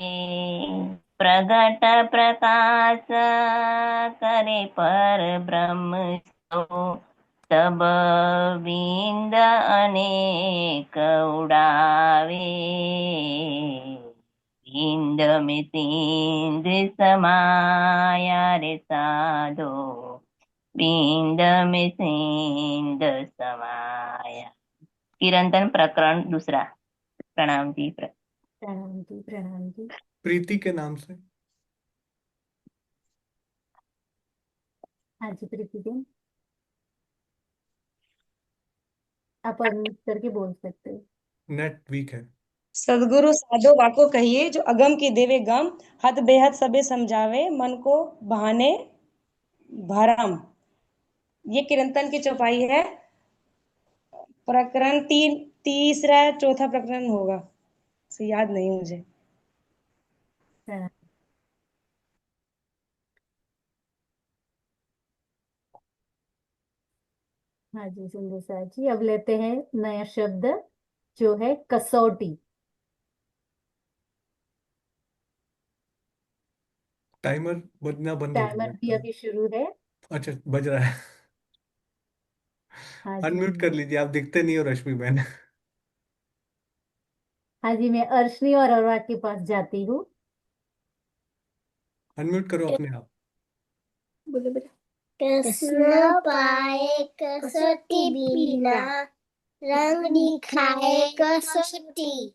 प्रगट प्रकाश करे पर ब्रह्म सो, तब बिंद अनेक उड़ावे, बिंद में सिंध समाया रे साधो, बिंद में सिंध समाया। कीर्तन प्रकरण दूसरा। प्रणाम जी। प्रणाम जी। प्रणाम जी। प्रीति के नाम से। हाँ जी, प्रीति जी, आप अनम्यूट करके बोल सकते हो। नेट वीक है। सदगुरु साधो वाको कहिए, जो अगम की देवे गम, हद बेहद सबे समझावे, मन को बहाने भरम। ये कीर्तन की चौपाई है। प्रकरण तीसरा चौथा प्रकरण होगा, से याद नहीं मुझे। प्रणाम। हाँ जी, सुंदर साथ जी। अब लेते हैं नया शब्द, जो है कसौटी। टाइमर बजना बंद हो गया टाइमर भी लगता है। अभी शुरू है। अच्छा, बज रहा है। हाँ अनम्यूट कर जी। लीजिए, आप दिखते नहीं हो रश्मि बहन। हाँ जी, मैं अर्शनी और अरवा के पास जाती हूँ। अनम्यूट करो अपने आप। बोले बोले। कृष्ण पाए कसौटी बिना, रंग दिखाए कसौटी,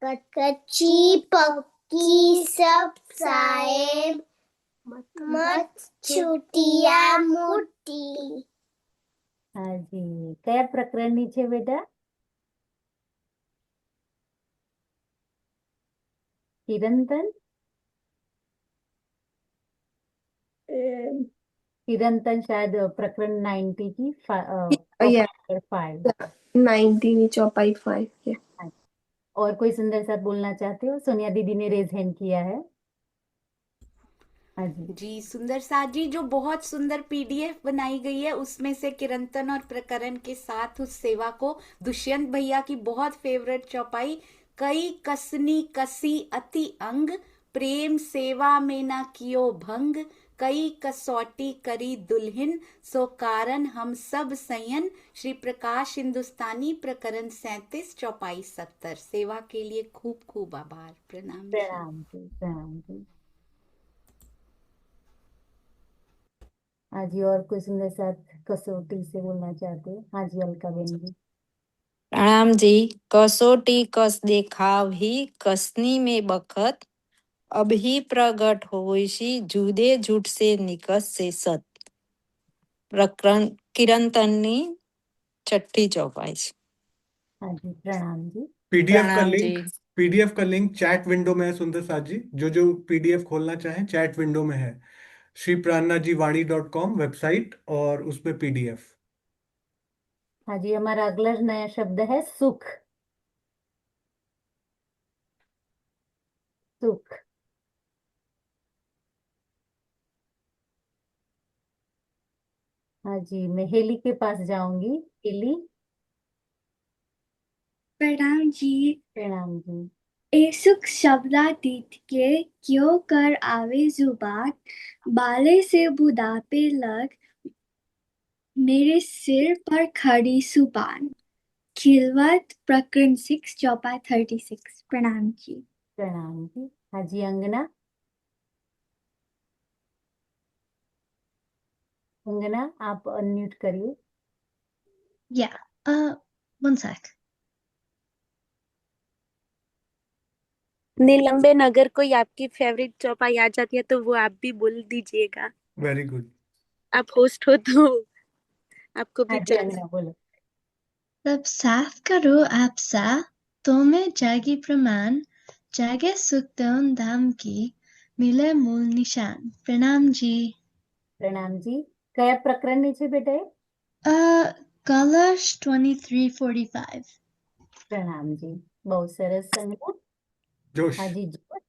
कच्ची पक्की सब साहेब, मत छुटिया मुट्ठी। हाँ जी, क्या प्रकरण नीचे बेटा? कीर्तन कीर्तन शायद प्रकरण 90 की Yeah, 5। 19 चौपाई 5। और कोई सुंदर साथ बोलना चाहते हो? सोनिया दीदी ने रेज हैंड किया है। हाँ जी। जी सुंदर साथ जी, जो बहुत सुंदर पीडीएफ बनाई गई है, उसमें से कीर्तन और प्रकरण के साथ उस सेवा को, दुष्यंत भैया की बहुत फेवरेट चौपाई, कई कसनी कसी अति अंग, प्रेम सेवा में ना कियो भंग, कई कसौटी करी दुल्हन, सो कारण हम सब सयन, श्री प्रकाश हिंदुस्तानी प्रकरण 37 चौपाई 70। सेवा के लिए खूब खूब आभार। प्रणाम जी। प्रणाम जी। प्रणाम जी। हाँ जी, और कोई सुंदर साथ कसौटी से बोलना चाहते हो? हाँ जी, अलका बहन जी। प्रणाम जी। कसोटी कस देखावही, कसनी में बखत, अभी प्रगट होइशी, जुदे झूठ से निकस से सत। प्रकरण कीर्तननी छठी चौपाई છે। हाँ जी, प्रणाम जी। पीडीएफ का प्रणाम जी। लिंक पीडीएफ का लिंक चैट विंडो में है सुंदर साथ जी। जो जो पीडीएफ खोलना चाहें चैट विंडो में है। श्री प्राणनाथ जी वाणी .com वेबसाइट, और उसमें पीडीएफ। हाँ जी, हमारा अगला नया शब्द है सुख। सुख। हाँ जी, मैं हेली के पास जाऊंगी। हेली। प्रणाम जी। प्रणाम जी। ए सुख शब्दातीत के क्यों कर आवे जुबान, बाले से बुढ़ापे लग, मेरे सिर पर खड़ी सुबान। खिलवत प्रकरण 6 चौपाई 36। प्रणाम जी। प्रणाम जी। हाँ जी, अंगना। अंगना, आप अनम्यूट करिए। Yeah, one sec. निलंबन, अगर कोई आपकी फेवरेट चौपाई आ जाती है तो वो आप भी बोल दीजिएगा। Very good. आप होस्ट हो तो आपको भी हाँ जी चल। अंगना बोलो। सब साफ करो आपसा, तुम्हें जागी प्रमाण, जागे सुखदम धाम की, मिले मूल निशान। प्रणाम जी। प्रणाम जी। कया प्रकरण છે બેટા? कलश 2345। प्रणाम जी। बहुत सरस संगना। जोश। हाँ जी जोश।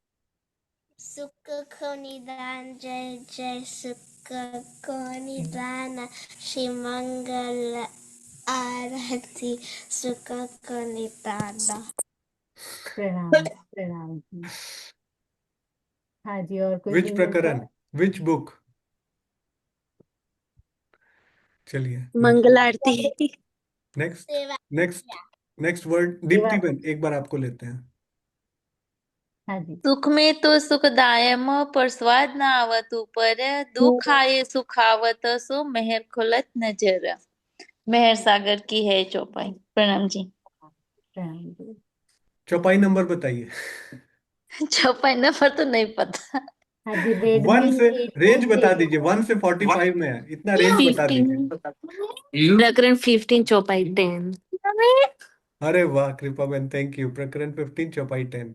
सुख को निदान जय जय सुख को निदान श्री मंगल आरती सुख को निदान। प्रणाम जी। हाँ जी और कोई विच सिंगल प्रकरण, थॉट? Which book? चलिए मंगल आरती। Next next next word. Deepti बहन एक बार आपको लेते हैं। हाँ जी। सुख में तो सुखदायम पर स्वाद न आवत ऊपर, दुख आए सुख आवत सो मेहर खुलत नजर। मेहर सागर की है चौपाई। प्रणाम जी। प्रणाम जी। चौपाई नंबर बताइए। चौपाई नंबर तो नहीं पता। हाँ जी रेड वन में से रेंज बता 8 दीजिए, 1 से 45 में है, इतना रेंज बता 15 दीजिए। प्रकरण 15 चौपाई 10। अरे वाह कृपा बहन, थैंक यू। प्रकरण 15 चौपाई 10।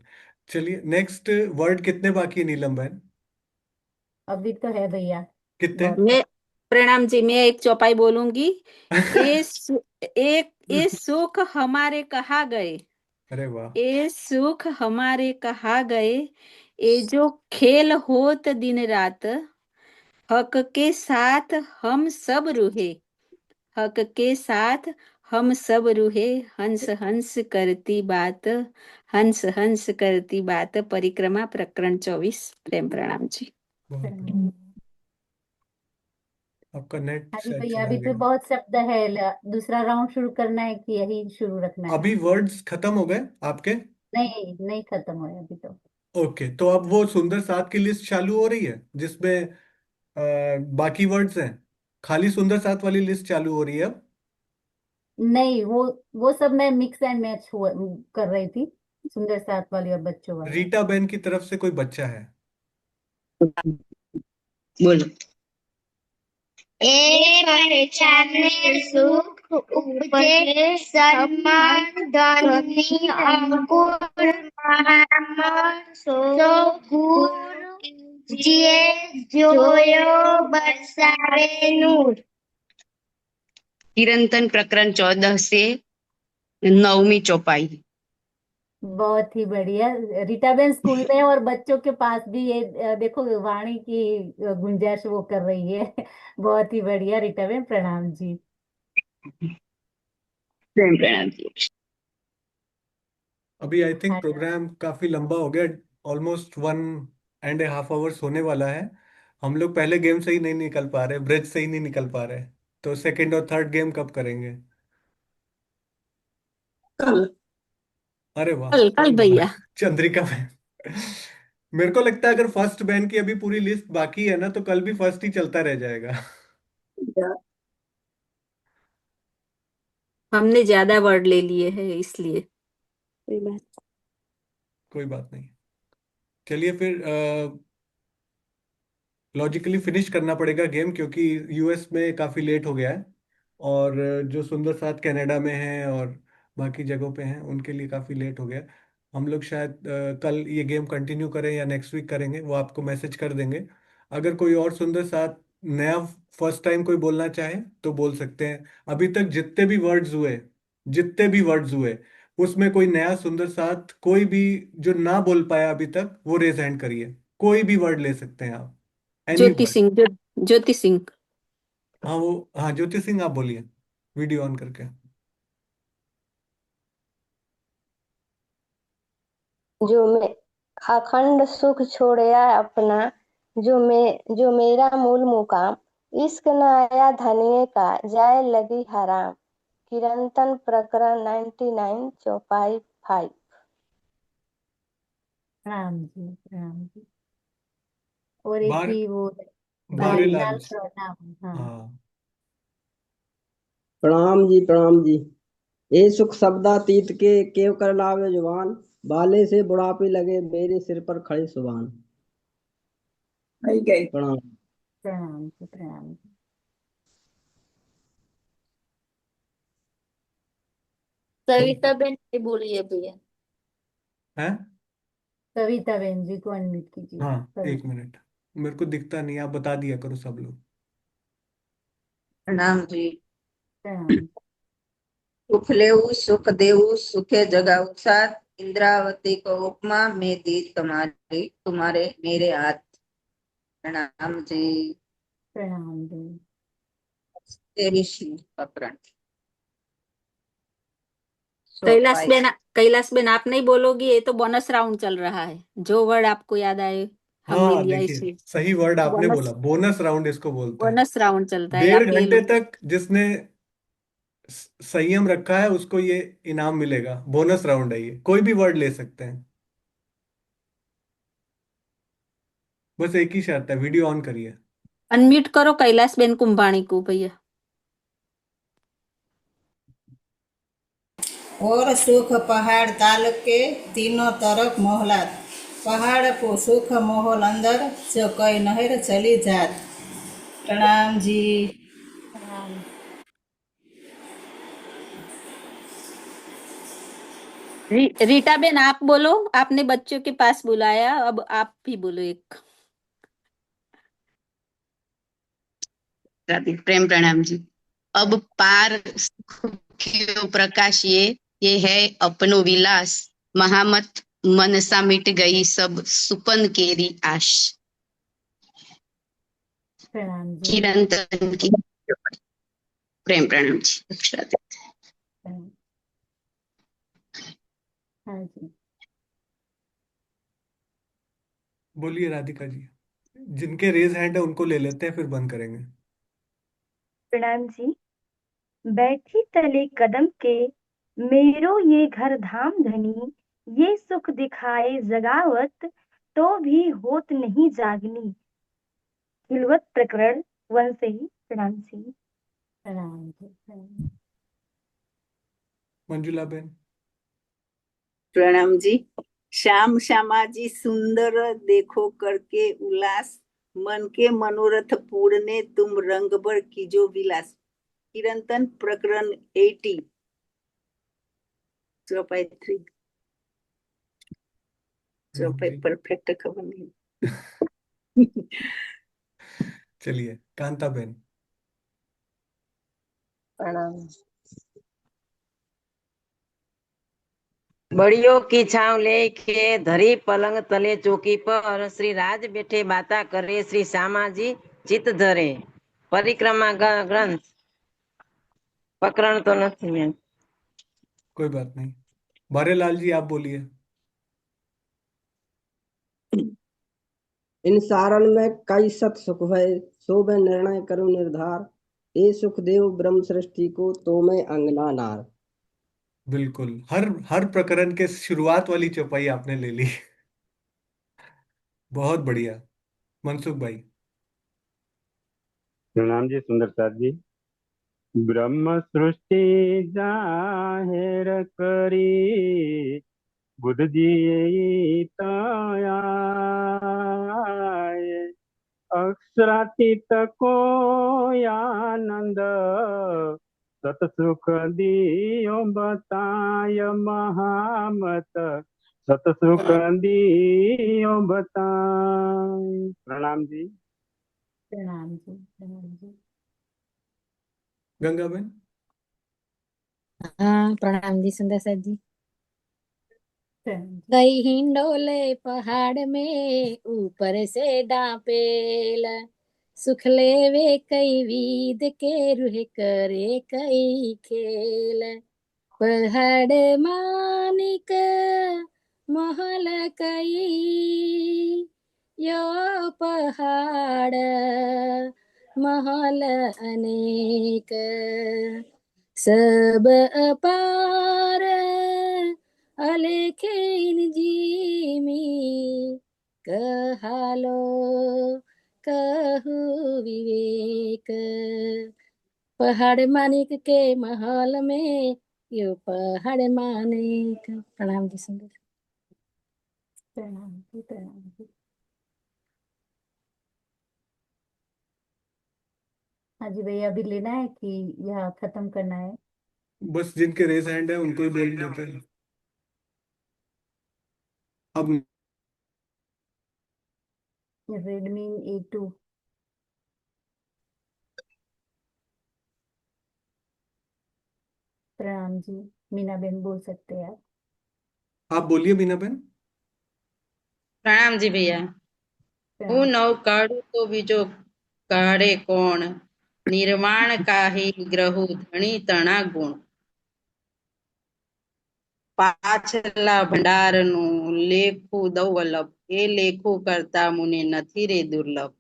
चलिए नेक्स्ट वर्ड कितने बाकी है नीलम बहन? अभी तो है भैया। कितने? मैं प्रणाम जी, मैं एक चौपाई बोलूंगी। ये सुख हमारे कहा गए, अरे वाह। ये सुख हमारे कहा गए, ये जो खेल होत दिन रात, हक के साथ हम सब रूहे, हक के साथ हम सब रूहे, हंस हंस करती बात, हंस हंस करती बात। परिक्रमा प्रकरण 24। प्रेम प्रणाम जी। आपका नेट हाँ जी शायद भैया चला अभी तो गया। बहुत शब्द है। दूसरा राउंड शुरू करना है कि यही शुरू रखना है? अभी वर्ड्स खत्म हो गए आपके? नहीं नहीं खत्म हुआ है अभी तो। ओके, तो अब वो सुंदर सात की लिस्ट चालू हो रही है जिसमें बाकी वर्ड्स हैं। खाली सुंदर सात वाली लिस्ट चालू हो रही है अब। नहीं वो सब मैं मिक्स एंड मैच हुआ कर रही थी, सुंदर साथ वाली और बच्चों वाली। रीटा बहन की तरफ से कोई बच्चा है? बोलो। ए पहचाने सुख उपजे सम्मान धनी अंकुर महामन सो गुरु जिए जोयो बरसावे नूर। चिरंतन प्रकरण 14 से 9वीं चौपाई। बहुत ही बढ़िया। रीटा बहन स्कूल में और बच्चों के पास भी ये देखो वाणी की गुंजाइश वो कर रही है। बहुत ही बढ़िया रीटा बहन, प्रणाम जी। प्रेम प्रणाम जी। अभी आई थिंक हाँ प्रोग्राम काफी लंबा हो गया, ऑलमोस्ट 1.5 आवर्स होने वाला है। हम लोग पहले गेम से ही नहीं निकल पा रहे, ब्रिज से ही नहीं निकल पा रहे, तो सेकंड और थर्ड गेम कब करेंगे? कल अरे वाह। कल कल भैया। चंद्रिका बहन, मेरे को लगता है अगर फर्स्ट बहन की अभी पूरी लिस्ट बाकी है ना तो कल भी फर्स्ट ही चलता रह जाएगा। हमने ज्यादा वर्ड ले लिए हैं इसलिए। कोई बात। कोई बात नहीं। चलिए फिर लॉजिकली फिनिश करना पड़ेगा गेम, क्योंकि यूएस में काफ़ी लेट हो गया है, और जो सुंदर साथ कनाडा में है और बाकी जगहों पे हैं उनके लिए काफ़ी लेट हो गया। हम लोग शायद कल ये गेम कंटिन्यू करें या नेक्स्ट वीक करेंगे, वो आपको मैसेज कर देंगे। अगर कोई और सुंदर साथ नया फर्स्ट टाइम कोई बोलना चाहे तो बोल सकते हैं। अभी तक जितने भी वर्ड्स हुए उसमें कोई नया सुंदर साथ कोई भी जो ना बोल पाया अभी तक वो रेज हैंड करिए। कोई भी वर्ड ले सकते हैं आप, एनी ज्योति वर्ड। सिंह, ज्योति सिंह। हाँ ज्योति सिंह आप बोलिए वीडियो ऑन करके। जो मैं अखंड सुख छोड़या अपना, जो मेरा मूल मुकाम, इश्क न आया धनिये का जाए लगी हराम। किरंतन प्रकरण 99 चौपाई 5। प्रणाम जी प्रणाम जी। और एक बार भी वो बारेलाल। बारीलाल प्रणाम। हाँ हाँ प्रणाम जी प्रणाम जी। ए सुख शब्दातीत के केव कर लावे जुबान, बाले से बुढ़ापे लगे मेरे सिर पर खड़े सुभान। प्रणाम। प्रणाम जी, प्रणाम जी। सविता बेन बोलिए भैया। है। सविता बहन जी को अनम्यूट कीजिए। हाँ, सविता। 1 मिनट। मेरे को दिखता नहीं, आप बता दिया करो सब लोग। प्रणाम जी। प्रणाम। सुख लेऊ सुख देऊ सुखे जगाऊ साथ, इंद्रावती को उपमा में दी तुम्हारी तुम्हारे मेरे हाथ। प्रणाम जी। प्रणाम जी। 23 प्रकरण। कैलाश बेन आप नहीं बोलोगी, ये तो बोनस राउंड चल रहा है। जो वर्ड आपको याद आए हमने हाँ लिया देखिए, इसलिए सही वर्ड आपने बोला, बोनस बोनस राउंड इसको बोलते हैं। बोनस राउंड चलता है, आप ले 1.5 घंटे लो। तक जिसने संयम रखा है उसको ये इनाम मिलेगा। बोनस राउंड है ये, कोई भी वर्ड ले सकते हैं। बस एक ही शर्त है, वीडियो ऑन करिए। अनम्यूट करो कैलाश बेन कुंभाणी को भैया। और सुख पहाड़ ताल के तीनों तरफ मोहलात, पहाड़ को सुख मोहल अंदर जो कई नहर चली जात। प्रणाम जी। प्रणाम। रीटा बेन आप बोलो, आपने बच्चों के पास बुलाया, अब आप भी बोलो एक। प्रेम प्रणाम जी। अब पार सुखियो प्रकाश ये है अपनो विलास, महामत मनसा मिट गई सब सुपन केरी आश। प्रणाम जी। चिरंतन की प्रेम प्रणाम जी। अक्षराधिक। प्रणाम। हाँ जी। बोलिए राधिका जी। जिनके रेज हैंड है उनको ले लेते हैं, फिर बंद करेंगे। प्रणाम जी। बैठी तले कदम के मेरो ये घर धाम धनी, ये सुख दिखाए जगावत तो भी होत नहीं जागनी। खिलवत प्रकरण 1 से ही। प्रणाम जी। प्रणाम जी। प्रणाम। मंजुला बेन। प्रणाम जी। श्याम श्यामा जी सुंदर देखो करके उल्लास, मन के मनोरथ पूरने तुम रंग भर कीजो विलास। चिरंतन प्रकरण 80 चौपाई 3। चौपाई परफेक्ट खबर नहीं। चलिए कांता बेन। प्रणाम। बड़ियों की छांव लेके धरी पलंग तले चौकी पर, श्री राज बैठे बाता करे श्री श्यामा जी चित धरे। परिक्रमा ग्रंथ प्रकरण तो नहीं है। कोई बात नहीं। बारेलाल जी आप बोलिए। इन सारण में कई सत सुख है, सो मैं निर्णय करूं निर्धार। ये सुख देव ब्रह्म सृष्टि को तो मैं अंगना नार। बिल्कुल, हर प्रकरण के शुरुआत वाली चौपाई आपने ले ली। बहुत बढ़िया। मनसुख भाई। प्रणाम जी सुंदरता जी। ब्रह्म सृष्टि जाहिर करी, बुध जी तया अक्षरातीत को आनंद, सत सुख दियो बताय महामत, सत सुख दियो बताय। प्रणाम जी। प्रणाम जी। प्रणाम जी। गंगा बेन। हाँ प्रणाम जी सुंदर जी। प्रणाम जी। कई हिंडोले पहाड़ में ऊपर से डांपेल, सुख लेवे कई विध के रुह करे कई खेल। पहाड़ मानिक महल कई, यो पहाड़ महल अनेक, सब अपार अलेखिन जीमी, कहालो कहु विवेक। पहाड़ मानिक के महल में, यो पहाड़ मानिक। प्रणाम जी सुंदर। प्रणाम जी, प्रणाम जी। हाँ जी भैया, अभी लेना है कि यह खत्म करना है? बस जिनके रेज हैंड है उनको ही बोल देते हैं अब। Redmi A2। प्रणाम जी, मीना बहन बोल सकते हैं आप। आप बोलिए बीना बहन। प्रणाम जी भैया। હું નવ કાઢું તો બીજો કાઢે કોણ નિર્માણ કાહી ગ્રહુ ધણી તણા ગુણ પાછલા ભંડારનું લેખું દઉ વલ્લભ એ લેખું કરતા મુને નથી રે દુર્લભ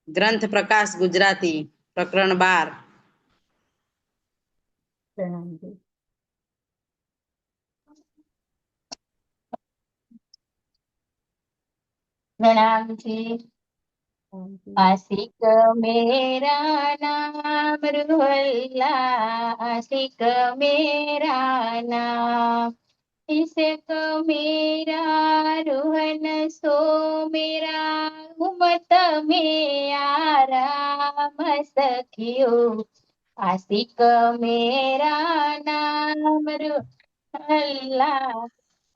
ગ્રંથ પ્રકાશ ગુજરાતી પ્રકરણ 12। प्रणाम जी। प्रणाम जी। प्रणाम जी। आशिक मेरा नाम रुहल्ला, आशिक मेरा नाम, इश्क मेरा रोहन सो मेरा, उमत में आराम सखियो, आशिक मेरा नाम रुहल्ला,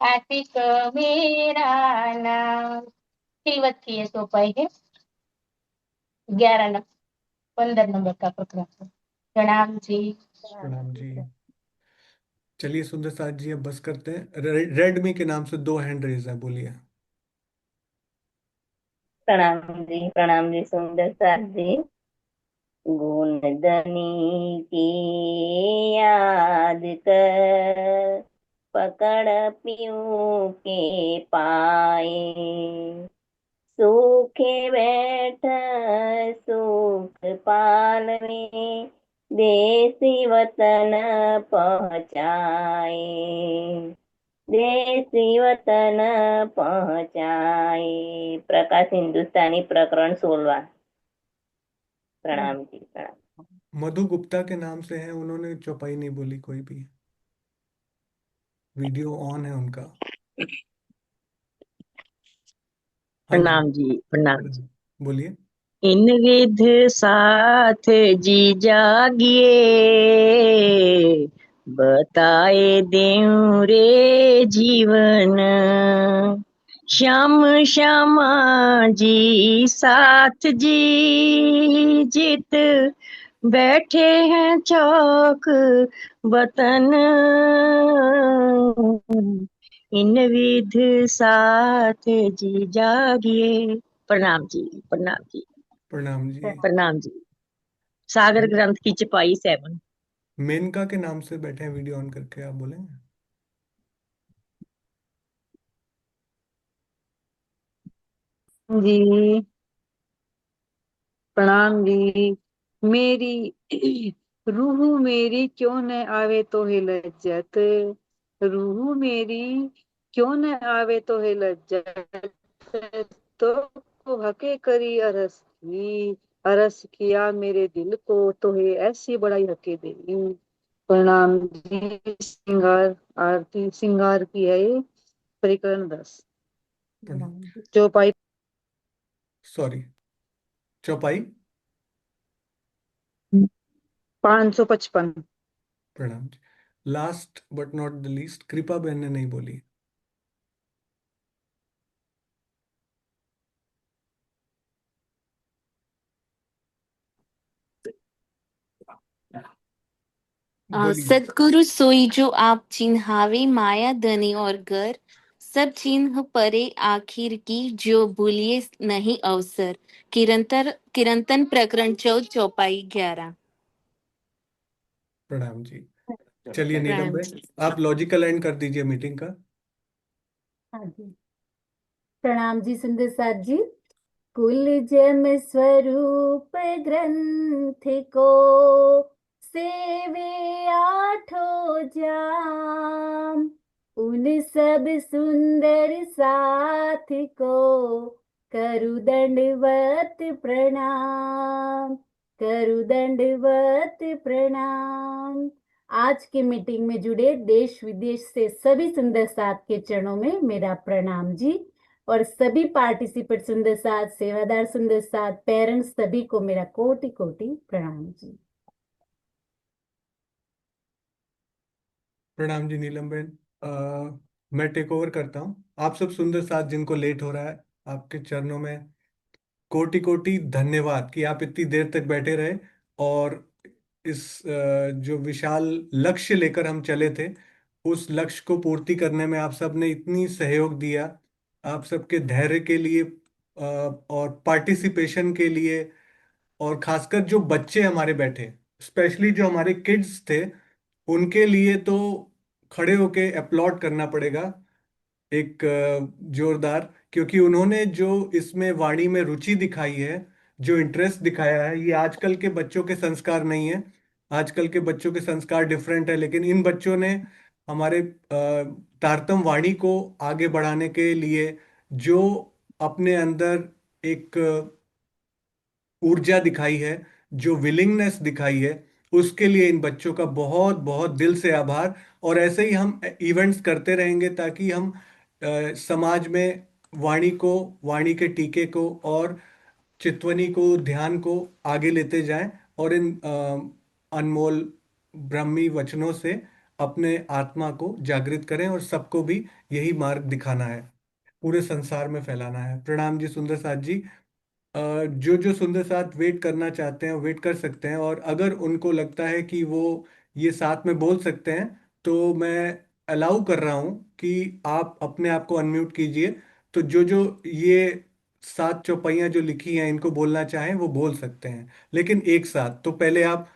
आशिक मेरा नाम। खिलवत की ये सोपाई है 15 नंबर का प्रकरण। प्रणाम जी। प्रणाम जी। चलिए सुंदर साथ जी, अब बस करते हैं। रेडमी के नाम से 2 हैंड रेज है, बोलिए। प्रणाम जी सुंदर साथ जी। गुणधनी की याद कर, पकड़ पीऊ के पाए, सूखे बैठ सुख पालने, देसी वतन पहुँचाए, देसी वतन पहुँचाए। प्रकाश हिंदुस्तानी प्रकरण 16। प्रणाम जी, प्रणाम। मधु गुप्ता के नाम से है, उन्होंने चौपाई नहीं बोली कोई भी। वीडियो ऑन है उनका। हाँ जी, प्रणाम जी, प्रणाम जी। बोलिए। इन विध साथ जी जागिए, बताए देऊं रे जीवन, श्याम श्यामा जी साथ जी जित बैठे हैं चौक वतन, इन विध साथ जी जागिए। प्रणाम जी, प्रणाम जी, प्रणाम जी। प्रणाम जी। सागर ग्रंथ की चपाई 7। मेनका के नाम से बैठे हैं वीडियो ऑन करके, आप बोलेंगे। जी प्रणाम जी। मेरी रूह मेरी क्यों न आवे तो है लज्जत, रूह मेरी क्यों न आवे तो है लज्जत, तो हके करी अरस की, अरस किया मेरे दिल को तो है ऐसी बड़ाई हके दे। प्रणाम जी। श्रृंगार आरती श्रृंगार की है ये, प्रकरण 10। चौपाई सॉरी, चौपाई 555। प्रणाम जी। Last but not the least, Kripa बहन ने नहीं बोली। बोलिए। सद्गुरु सोई जो आप चिन्हावे माया धनी और घर, सब चिन्ह परे आखिर की जो भूलिए नहीं अवसर। किरंतन प्रकरण 14 चौपाई 11। प्रणाम जी। चलिए नीलम प्रणाम बहन, जी। आप लॉजिकल एंड कर दीजिए मीटिंग का। हाँ जी। प्रणाम जी सुंदर साथ जी। कुल जम स्वरूप ग्रंथ को सेवे आठों जाम, उन सब सुंदर साथ को करु दंडवत प्रणाम, करु दंडवत प्रणाम। आज की मीटिंग में जुड़े देश विदेश से सभी सुंदर साथ के चरणों में मेरा प्रणाम जी। और सभी पार्टिसिपेंट सुंदर साथ, सेवादार सुंदर साथ, पेरेंट्स सभी को मेरा कोटि कोटि प्रणाम जी। प्रणाम जी नीलम बहन। मैं टेक ओवर करता हूँ। आप सब सुंदर साथ जिनको लेट हो रहा है, आपके चरणों में कोटि कोटि धन्यवाद कि आप इतनी देर तक बैठे रहे और इस जो विशाल लक्ष्य लेकर हम चले थे, उस लक्ष्य को पूर्ति करने में आप सब ने इतनी सहयोग दिया। आप सबके धैर्य के लिए और पार्टिसिपेशन के लिए, और खासकर जो बच्चे हमारे बैठे, स्पेशली जो हमारे किड्स थे, उनके लिए तो खड़े होके अपलॉड करना पड़ेगा एक जोरदार, क्योंकि उन्होंने जो इसमें वाणी में रुचि दिखाई है, जो इंटरेस्ट दिखाया है, ये आजकल के बच्चों के संस्कार नहीं है। आजकल के बच्चों के संस्कार डिफरेंट है, लेकिन इन बच्चों ने हमारे तारतम वाणी को आगे बढ़ाने के लिए जो अपने अंदर एक ऊर्जा दिखाई है, जो विलिंगनेस दिखाई है, उसके लिए इन बच्चों का बहुत बहुत दिल से आभार। और ऐसे ही हम इवेंट्स करते रहेंगे ताकि हम समाज में वाणी को, वाणी के टीके को और चितवनी को, ध्यान को आगे लेते जाएं और इन अनमोल ब्रह्मी वचनों से अपने आत्मा को जागृत करें और सबको भी यही मार्ग दिखाना है, पूरे संसार में फैलाना है। प्रणाम जी सुंदर साथ जी। जो जो सुंदर साथ वेट करना चाहते हैं वेट कर सकते हैं, और अगर उनको लगता है कि वो ये साथ में बोल सकते हैं तो मैं अलाउ कर रहा हूं कि आप अपने आप को अनम्यूट कीजिए। तो जो जो ये 7 चौपाइयाँ जो लिखी हैं इनको बोलना चाहें वो बोल सकते हैं, लेकिन एक साथ। तो पहले आप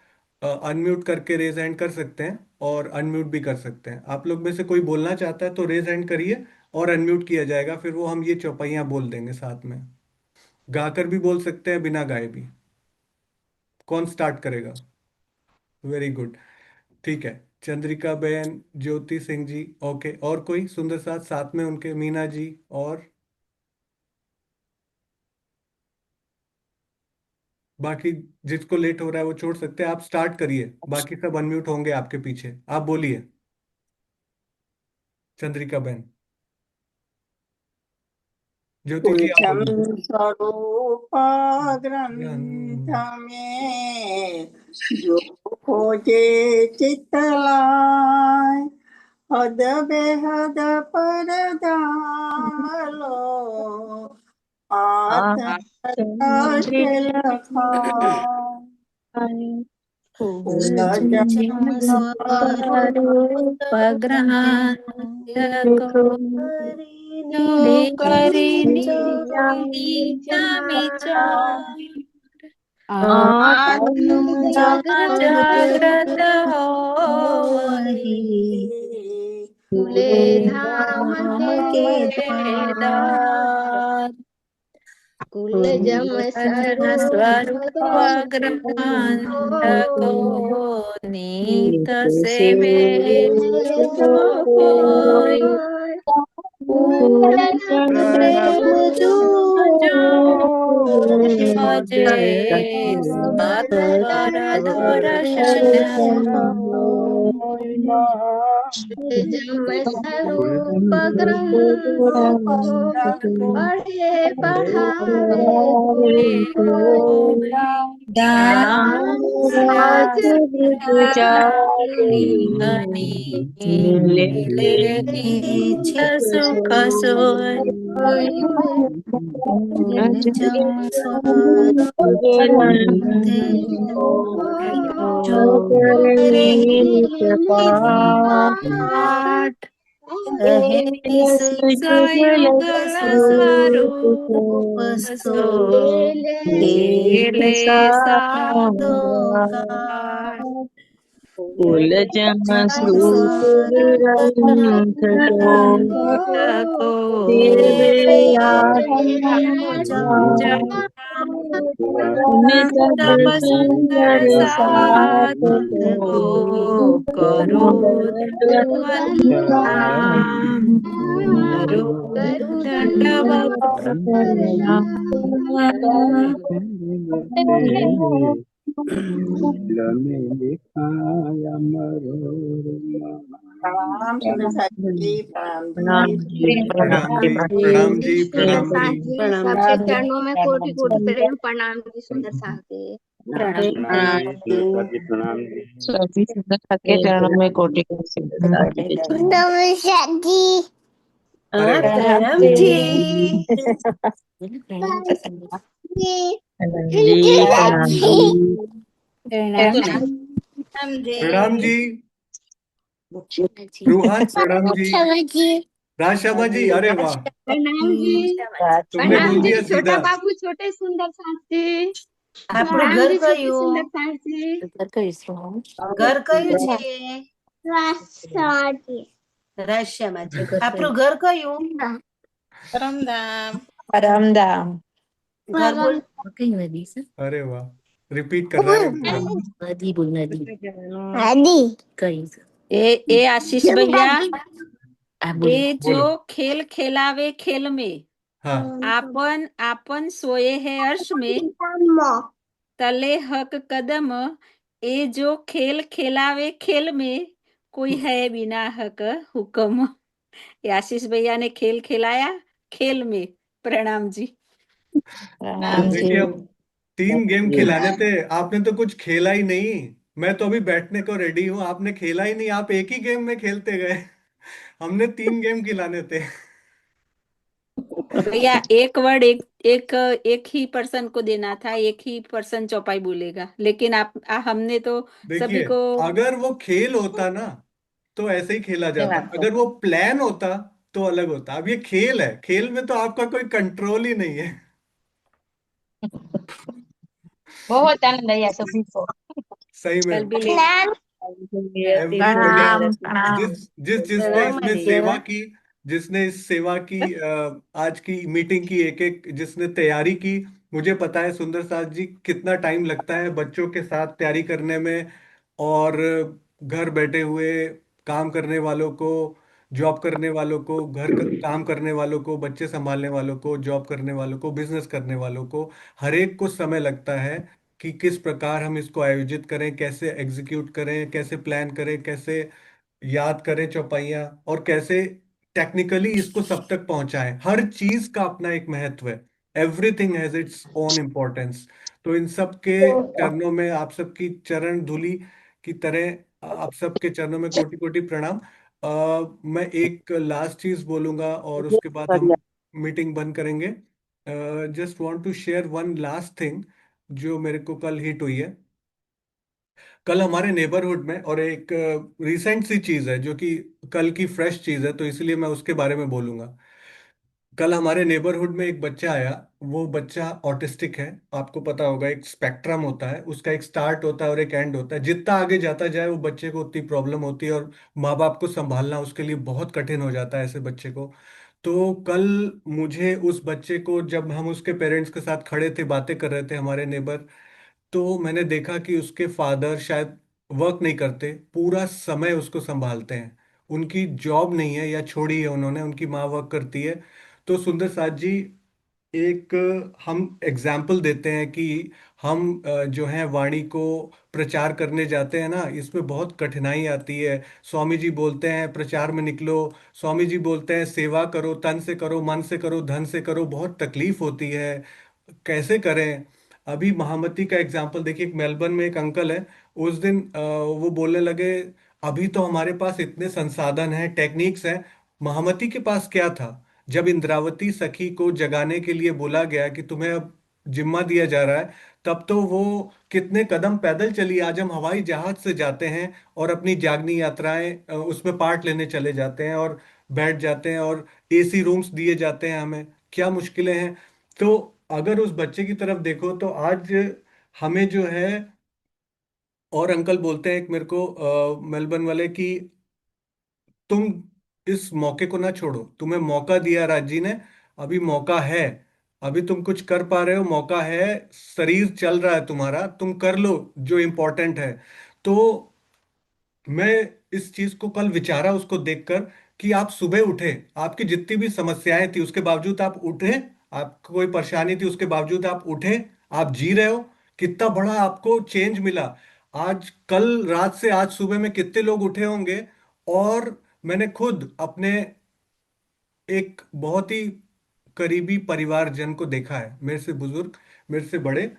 अनम्यूट करके रेज हैंड कर सकते हैं और अनम्यूट भी कर सकते हैं। आप लोग में से कोई बोलना चाहता है तो रेज हैंड करिए और अनम्यूट किया जाएगा, फिर वो हम ये चौपाइयाँ बोल देंगे साथ में। गाकर भी बोल सकते हैं, बिना गाए भी। कौन स्टार्ट करेगा? वेरी गुड, ठीक है। चंद्रिका बहन, ज्योति सिंह जी, ओके। और कोई सुंदर साथ साथ में उनके? मीना जी और बाकी जिसको लेट हो रहा है वो छोड़ सकते हैं। आप स्टार्ट करिए, बाकी सब अनम्यूट होंगे आपके पीछे। आप बोलिए चंद्रिका बहन। ज्योति जी आप उलझन बोलिए। स्वरूप ग्रंथ में जो खोजे चितलाय, हद बेहद पर धाम लो, आत्म प्रकाश लखाय। उलझन स्वरूप ग्रंथ को करी आत्म जागृत हो वही खुले धाम के द्वार। कुल जम स्वरूप ग्रंथ को नीत सेवे प्रेम जो मजे सत्वर दर्शन जम स्वरूप ग्रंथ को पढ़े पढ़ावे सुख सोय पाठ रहे संयोग स्वरूप सो खेले साधो का उलझन स्वरूप ग्रंथ को तेरे तब सुंदर साथ को करो नाम, करो दंडवत प्रणाम। लिखाया मरोरमा प्रणाम सुंदर साथ जी, प्रणाम प्रणाम जी। जी, प्रणाम प्रणाम जी, प्रणाम जी, सुंदर प्रणाम जी। साथ जी प्रणाम आपके जी, चरणों में कोटि कोटि प्रेम प्रणाम जी सुंदर साथ जी। प्रणाम प्रणाम जी सुंदर जी, प्रणाम जी। सभी सुंदर के चरणों में कोटि कोटि साधु के चरणों में। सुंदर साथ जी अरे वाह, प्रणाम प्रणाम जी। प्रणाम जी प्रणाम जी, सुंदर साथ प्रणाम जी जी। प्रणाम जी। प्रणाम प्रणाम जी जी। रूहान प्रणाम जी। क्षमा जी राजशर्मा जी, अरे वाह, प्रणाम जी तुमने प्रणाम बोल जी दिया छोटा सीधा। बाबू छोटे सुंदर साथ जी આપણું प्रणाम ઘર जी छोटे કયું? सुंदर साथ जी ઘર કયું प्रणाम છે? साथ जी રાશ્યામાં છે. આપણું ઘર કયું? परमधाम परमधाम ઘર બોલ. अरे वाह, रिपीट कर रहा है पूरा। आदि ए आशीष भैया, ये जो बोलो। खेल खेलावे खेल में हाँ, आपन आपन सोए है अर्श में तले हक कदम, ये जो खेल खेलावे खेल में कोई है बिना हक हुक्म। ये आशीष भैया ने खेल खिलाया खेल में। प्रणाम जी। तो प्रणाम जी। देखिए, अब 3 गेम खिलाने थे, आपने तो कुछ खेला ही नहीं। मैं तो अभी बैठने को रेडी हूँ, आपने खेला ही नहीं, आप एक ही गेम में खेलते गए। हमने 3 गेम खिलाने थे। भैया एक वर्ड एक ही पर्सन को देना था, एक ही पर्सन चौपाई बोलेगा, लेकिन हमने तो देखिए, सभी को। अगर वो खेल होता ना तो ऐसे ही खेला जाता, अगर वो प्लान होता तो अलग होता। अब ये खेल है, खेल में तो आपका कोई कंट्रोल ही नहीं है। बहुत आनंद आया सभी को। सही कल में, भी ले एवरीबॉडी, प्रणाम प्रणाम। जिसने इसमें सेवा की, जिसने इस सेवा की, आज की मीटिंग की, एक एक जिसने तैयारी की। मुझे पता है सुंदर साथ जी कितना टाइम लगता है बच्चों के साथ तैयारी करने में, और घर बैठे हुए काम करने वालों को, जॉब करने वालों को, काम करने वालों को, बच्चे संभालने वालों को, जॉब करने वालों को, बिजनेस करने वालों को, हर एक को समय लगता है कि किस प्रकार हम इसको आयोजित करें, कैसे एग्जीक्यूट करें, कैसे प्लान करें, कैसे याद करें चौपाइयाँ, और कैसे टेक्निकली इसको सब तक पहुंचाएं। हर चीज का अपना एक महत्व है। Everything has its own importance. तो इन सब के चरणों में, आप सबकी चरण धूलि की तरह, आप सबके चरणों में कोटि कोटि प्रणाम। मैं एक लास्ट चीज बोलूंगा और उसके बाद हम मीटिंग बंद करेंगे। Just want to share one last thing जो मेरे को कल हिट हुई है। कल हमारे नेबरहुड में, और एक रिसेंट सी चीज है जो कि कल की फ्रेश चीज है, तो इसलिए मैं उसके बारे में बोलूंगा। कल हमारे नेबरहुड में एक बच्चा आया। वो बच्चा ऑटिस्टिक है। आपको पता होगा, एक स्पेक्ट्रम होता है, उसका एक स्टार्ट होता है और एक एंड होता है। जितना आगे जाता जाए वो बच्चे को उतनी प्रॉब्लम होती है, और माँ बाप को संभालना उसके लिए बहुत कठिन हो जाता है ऐसे बच्चे को। तो कल मुझे उस बच्चे को, जब हम उसके पेरेंट्स के साथ खड़े थे, बातें कर रहे थे हमारे नेबर, तो मैंने देखा कि उसके फादर शायद वर्क नहीं करते, पूरा समय उसको संभालते हैं। उनकी जॉब नहीं है, या छोड़ी है उन्होंने, उनकी माँ वर्क करती है। तो सुंदर साथ जी, एक हम एग्जाम्पल देते हैं कि हम जो है वाणी को प्रचार करने जाते हैं ना, इसमें बहुत कठिनाई आती है। स्वामी जी बोलते हैं प्रचार में निकलो, स्वामी जी बोलते हैं सेवा करो, तन से करो, मन से करो, धन से करो, बहुत तकलीफ होती है, कैसे करें। अभी महामती का एग्जाम्पल देखिए, एक मेलबर्न में एक अंकल है। उस दिन वो बोलने लगे, अभी तो हमारे पास इतने संसाधन हैं, टेक्निक्स हैं, महामती के पास क्या था। जब इंद्रावती सखी को जगाने के लिए बोला गया कि तुम्हें अब जिम्मा दिया जा रहा है, तब तो वो कितने कदम पैदल चली। आज हम हवाई जहाज से जाते हैं और अपनी जागनी यात्राएं उसमें पार्ट लेने चले जाते हैं, और बैठ जाते हैं, और एसी रूम्स दिए जाते हैं हमें। क्या मुश्किलें हैं। तो अगर उस बच्चे की तरफ देखो तो आज हमें जो है, और अंकल बोलते हैं एक मेरे को मेलबर्न वाले, कि तुम इस मौके को ना छोड़ो, तुम्हें मौका दिया राज ने, अभी मौका है, अभी तुम कुछ कर पा रहे हो, मौका है, शरीर चल रहा है तुम्हारा, तुम कर लो जो इम्पोर्टेंट है। तो मैं इस चीज को कल विचारा उसको देखकर, कि आप सुबह उठे, आपकी जितनी भी समस्याएं थी उसके बावजूद आप उठे, आपको कोई परेशानी थी उसके बावजूद आप उठे, आप जी रहे हो। कितना बड़ा आपको चेंज मिला। आज कल रात से आज सुबह में कितने लोग उठे होंगे और मैंने खुद अपने एक बहुत ही करीबी परिवारजन को देखा है, मेरे से बुजुर्ग, मेरे से बड़े।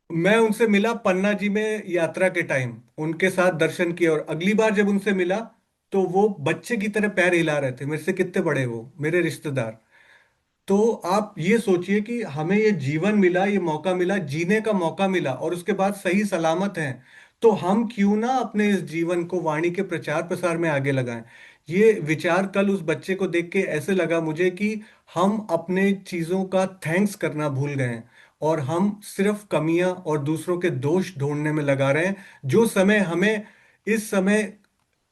मैं उनसे मिला पन्ना जी में यात्रा के टाइम, उनके साथ दर्शन किए, और अगली बार जब उनसे मिला तो वो बच्चे की तरह पैर हिला रहे थे, मेरे से कितने बड़े, वो मेरे रिश्तेदार। तो आप ये सोचिए कि हमें ये जीवन मिला, ये मौका मिला, जीने का मौका मिला, और उसके बाद सही सलामत हैं। तो हम क्यों ना अपने इस जीवन को वाणी के प्रचार प्रसार में आगे लगाएं। ये विचार कल उस बच्चे को देख के ऐसे लगा मुझे कि हम अपने चीजों का थैंक्स करना भूल गए हैं, और हम सिर्फ कमियां और दूसरों के दोष ढूंढने में लगा रहे हैं। जो समय हमें इस समय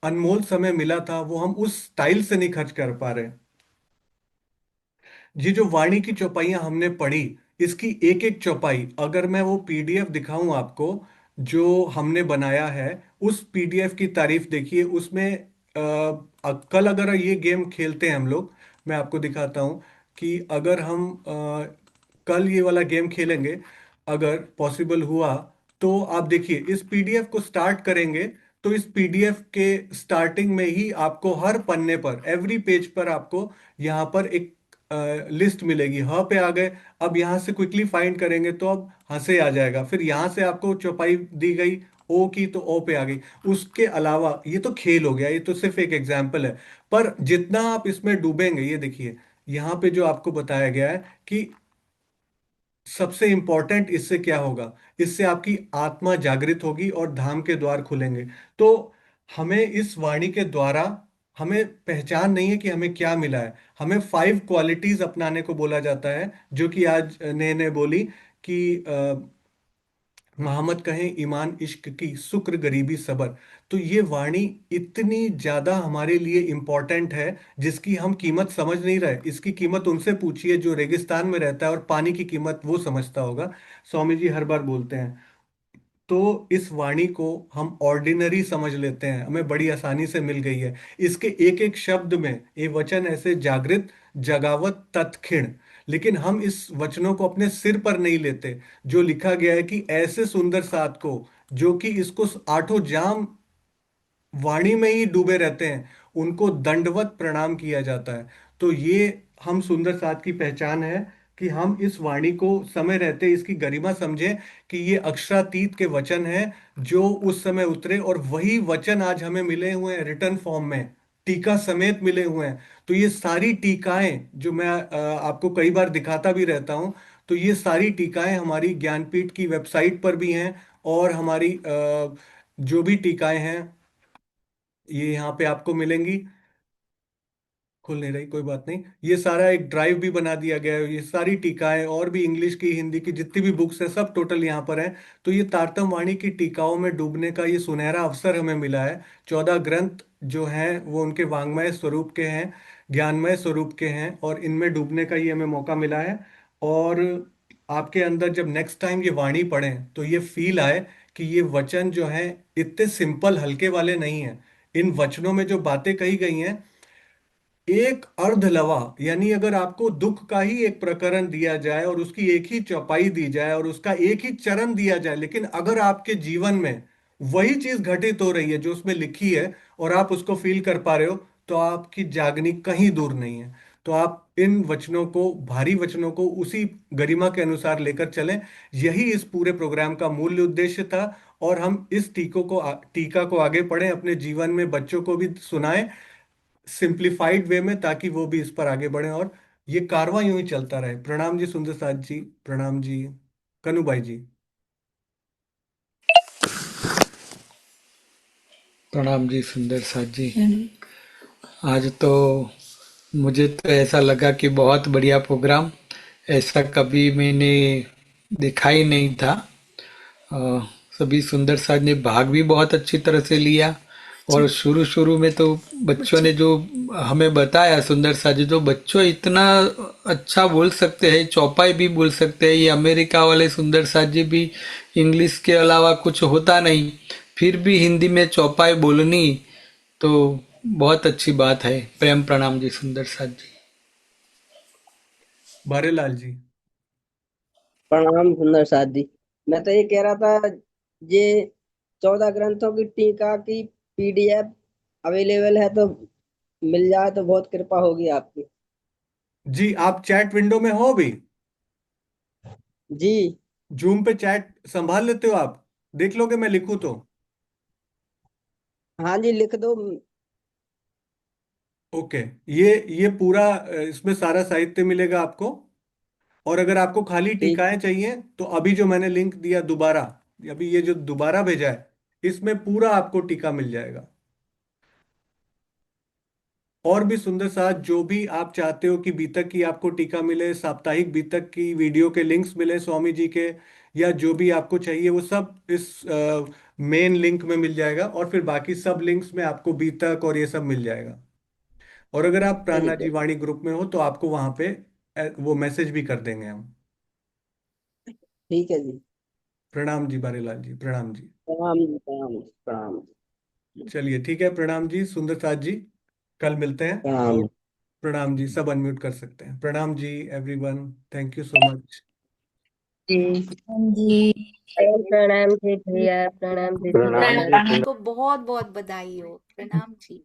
अनमोल समय मिला था, वो हम उस स्टाइल से नहीं खर्च कर पा रहे। ये जो वाणी की चौपाइयां हमने पढ़ी, इसकी एक एक चौपाई अगर मैं वो पीडीएफ दिखाऊं आपको जो हमने बनाया है, उस पीडीएफ की तारीफ देखिए। उसमें कल अगर ये गेम खेलते हैं हम लोग, मैं आपको दिखाता हूं कि अगर हम कल ये वाला गेम खेलेंगे, अगर पॉसिबल हुआ, तो आप देखिए इस पीडीएफ को स्टार्ट करेंगे, तो इस पीडीएफ के स्टार्टिंग में ही आपको हर पन्ने पर, एवरी पेज पर आपको यहाँ पर एक लिस्ट मिलेगी। ह पे आ गए, अब यहाँ से क्विकली फाइंड करेंगे तो अब हंसे आ जाएगा। फिर यहाँ से आपको चौपाई दी गई ओ की, तो ओ पे आ गई। उसके अलावा ये तो खेल हो गया, ये तो सिर्फ एक एग्जाम्पल है, पर जितना आप इसमें डूबेंगे, ये देखिए यहाँ पे जो आपको बताया गया है कि सबसे इंपॉर्टेंट इससे क्या होगा, इससे आपकी आत्मा जागृत होगी और धाम के द्वार खुलेंगे। तो हमें इस वाणी के द्वारा, हमें पहचान नहीं है कि हमें क्या मिला है, हमें 5 क्वालिटीज अपनाने को बोला जाता है, जो कि आज ने बोली कि मोहम्मद कहें ईमान इश्क की शुक्र गरीबी सबर। तो ये वाणी इतनी ज्यादा हमारे लिए इंपॉर्टेंट है, जिसकी हम कीमत समझ नहीं रहे। इसकी कीमत उनसे पूछिए जो रेगिस्तान में रहता है और पानी की कीमत वो समझता होगा। स्वामी जी हर बार बोलते हैं। तो इस वाणी को हम ऑर्डिनरी समझ लेते हैं, हमें बड़ी आसानी से मिल गई है। इसके एक एक शब्द में ये वचन ऐसे जागृत, जगावत, तत्क्षण। लेकिन हम इस वचनों को अपने सिर पर नहीं लेते। जो लिखा गया है कि ऐसे सुंदर साथ को, जो कि इसको आठों जाम वाणी में ही डूबे रहते हैं, उनको दंडवत प्रणाम किया जाता है। तो ये हम सुंदर साथ की पहचान है कि हम इस वाणी को समय रहते इसकी गरिमा समझें, कि ये अक्षरातीत के वचन हैं जो उस समय उतरे, और वही वचन आज हमें मिले हुए हैं रिटर्न फॉर्म में, टीका समेत मिले हुए हैं। तो ये सारी टीकाएं जो मैं आपको कई बार दिखाता भी रहता हूं, तो ये सारी टीकाएं हमारी ज्ञानपीठ की वेबसाइट पर भी हैं, और हमारी जो भी टीकाएं हैं ये यहाँ पे आपको मिलेंगी। खुल नहीं रही, कोई बात नहीं, ये सारा एक ड्राइव भी बना दिया गया है। ये सारी टीकाएं और भी इंग्लिश की, हिंदी की जितनी भी बुक्स हैं, सब टोटल यहाँ पर हैं। तो ये तारतम वाणी की टीकाओं में डूबने का ये सुनहरा अवसर हमें मिला है। 14 ग्रंथ जो हैं वो उनके वांग्मय स्वरूप के हैं, ज्ञानमय स्वरूप के हैं, और इनमें डूबने का ये हमें मौका मिला है। और आपके अंदर जब नेक्स्ट टाइम ये वाणी पढ़ें तो ये फील आए कि ये वचन जो हैं इतने सिंपल हल्के वाले नहीं हैं। इन वचनों में जो बातें कही गई हैं, एक अर्धलवा, यानी अगर आपको दुख का ही एक प्रकरण दिया जाए और उसकी एक ही चौपाई दी जाए और उसका एक ही चरण दिया जाए, लेकिन अगर आपके जीवन में वही चीज घटित हो रही है जो उसमें लिखी है, और आप उसको फील कर पा रहे हो, तो आपकी जागनी कहीं दूर नहीं है। तो आप इन वचनों को, भारी वचनों को उसी गरिमा के अनुसार लेकर चलें। यही इस पूरे प्रोग्राम का मूल्य उद्देश्य था। और हम इस टीका को आगे पढ़ें, अपने जीवन में बच्चों को भी सुनाएं सिंप्लीफाइड वे में, ताकि वो भी इस पर आगे बढ़े, और ये कारवां यूं ही चलता रहे। प्रणाम जी सुंदर साथ जी, प्रणाम जी कनु भाई जी। प्रणाम जी सुंदर साथ जी। आज तो मुझे तो ऐसा लगा कि बहुत बढ़िया प्रोग्राम, ऐसा कभी मैंने देखा ही नहीं था। सभी सुंदर साथ ने भाग भी बहुत अच्छी तरह से लिया, और शुरू शुरू में तो बच्चों ने जो हमें बताया, सुंदर साथ जी, जो बच्चों इतना अच्छा बोल सकते हैं, चौपाई भी बोल सकते हैं। ये अमेरिका वाले सुंदर साथ जी भी इंग्लिश के अलावा कुछ होता नहीं, फिर भी हिंदी में चौपाई बोलनी, तो बहुत अच्छी बात है। प्रेम प्रणाम जी सुंदर साथ जी। बारेलाल जी। प्रणाम सुंदर साथ जी। मैं तो ये कह रहा था, ये 14 ग्रंथों की टीका की पीडीएफ अवेलेबल है तो मिल जाए तो बहुत कृपा होगी आपकी। जी, आप चैट विंडो में हो अभी? जी जूम पे चैट संभाल लेते हो आप? देख लोगे मैं लिखूं तो? हाँ जी, लिख दो। ओके। ये पूरा इसमें सारा साहित्य मिलेगा आपको। और अगर आपको खाली ठीक। टीकाएं चाहिए तो अभी जो मैंने लिंक दिया दोबारा, अभी ये जो दोबारा भेजा है, इसमें पूरा आपको टीका मिल जाएगा। और भी सुंदर साथ जो भी आप चाहते हो कि बीतक की आपको टीका मिले, साप्ताहिक बीतक की वीडियो के लिंक्स मिले स्वामी जी के, या जो भी आपको चाहिए वो सब इस मेन लिंक में मिल जाएगा। और फिर बाकी सब लिंक्स में आपको बीतक और ये सब मिल जाएगा। और अगर आप प्राणा ठीक है। जी वाणी ग्रुप में हो तो आपको वहां पे वो मैसेज भी कर देंगे हम। ठीक है जी। प्रणाम जी बारीलाल जी, प्रणाम जी। प्रणाम जी, प्रणाम जी, प्रणाम जी। चलिए ठीक है, प्रणाम जी सुंदर साथ जी, कल मिलते हैं। प्रणाम। और प्रणाम जी, सब अनम्यूट कर सकते हैं। प्रणाम जी everyone, thank you so much. जी जी प्रणाम जी भैया, प्रणाम जी प्रणाम सुंदर जी साथी। सुंदर। को बहुत बहुत बधाई हो। प्रणाम जी।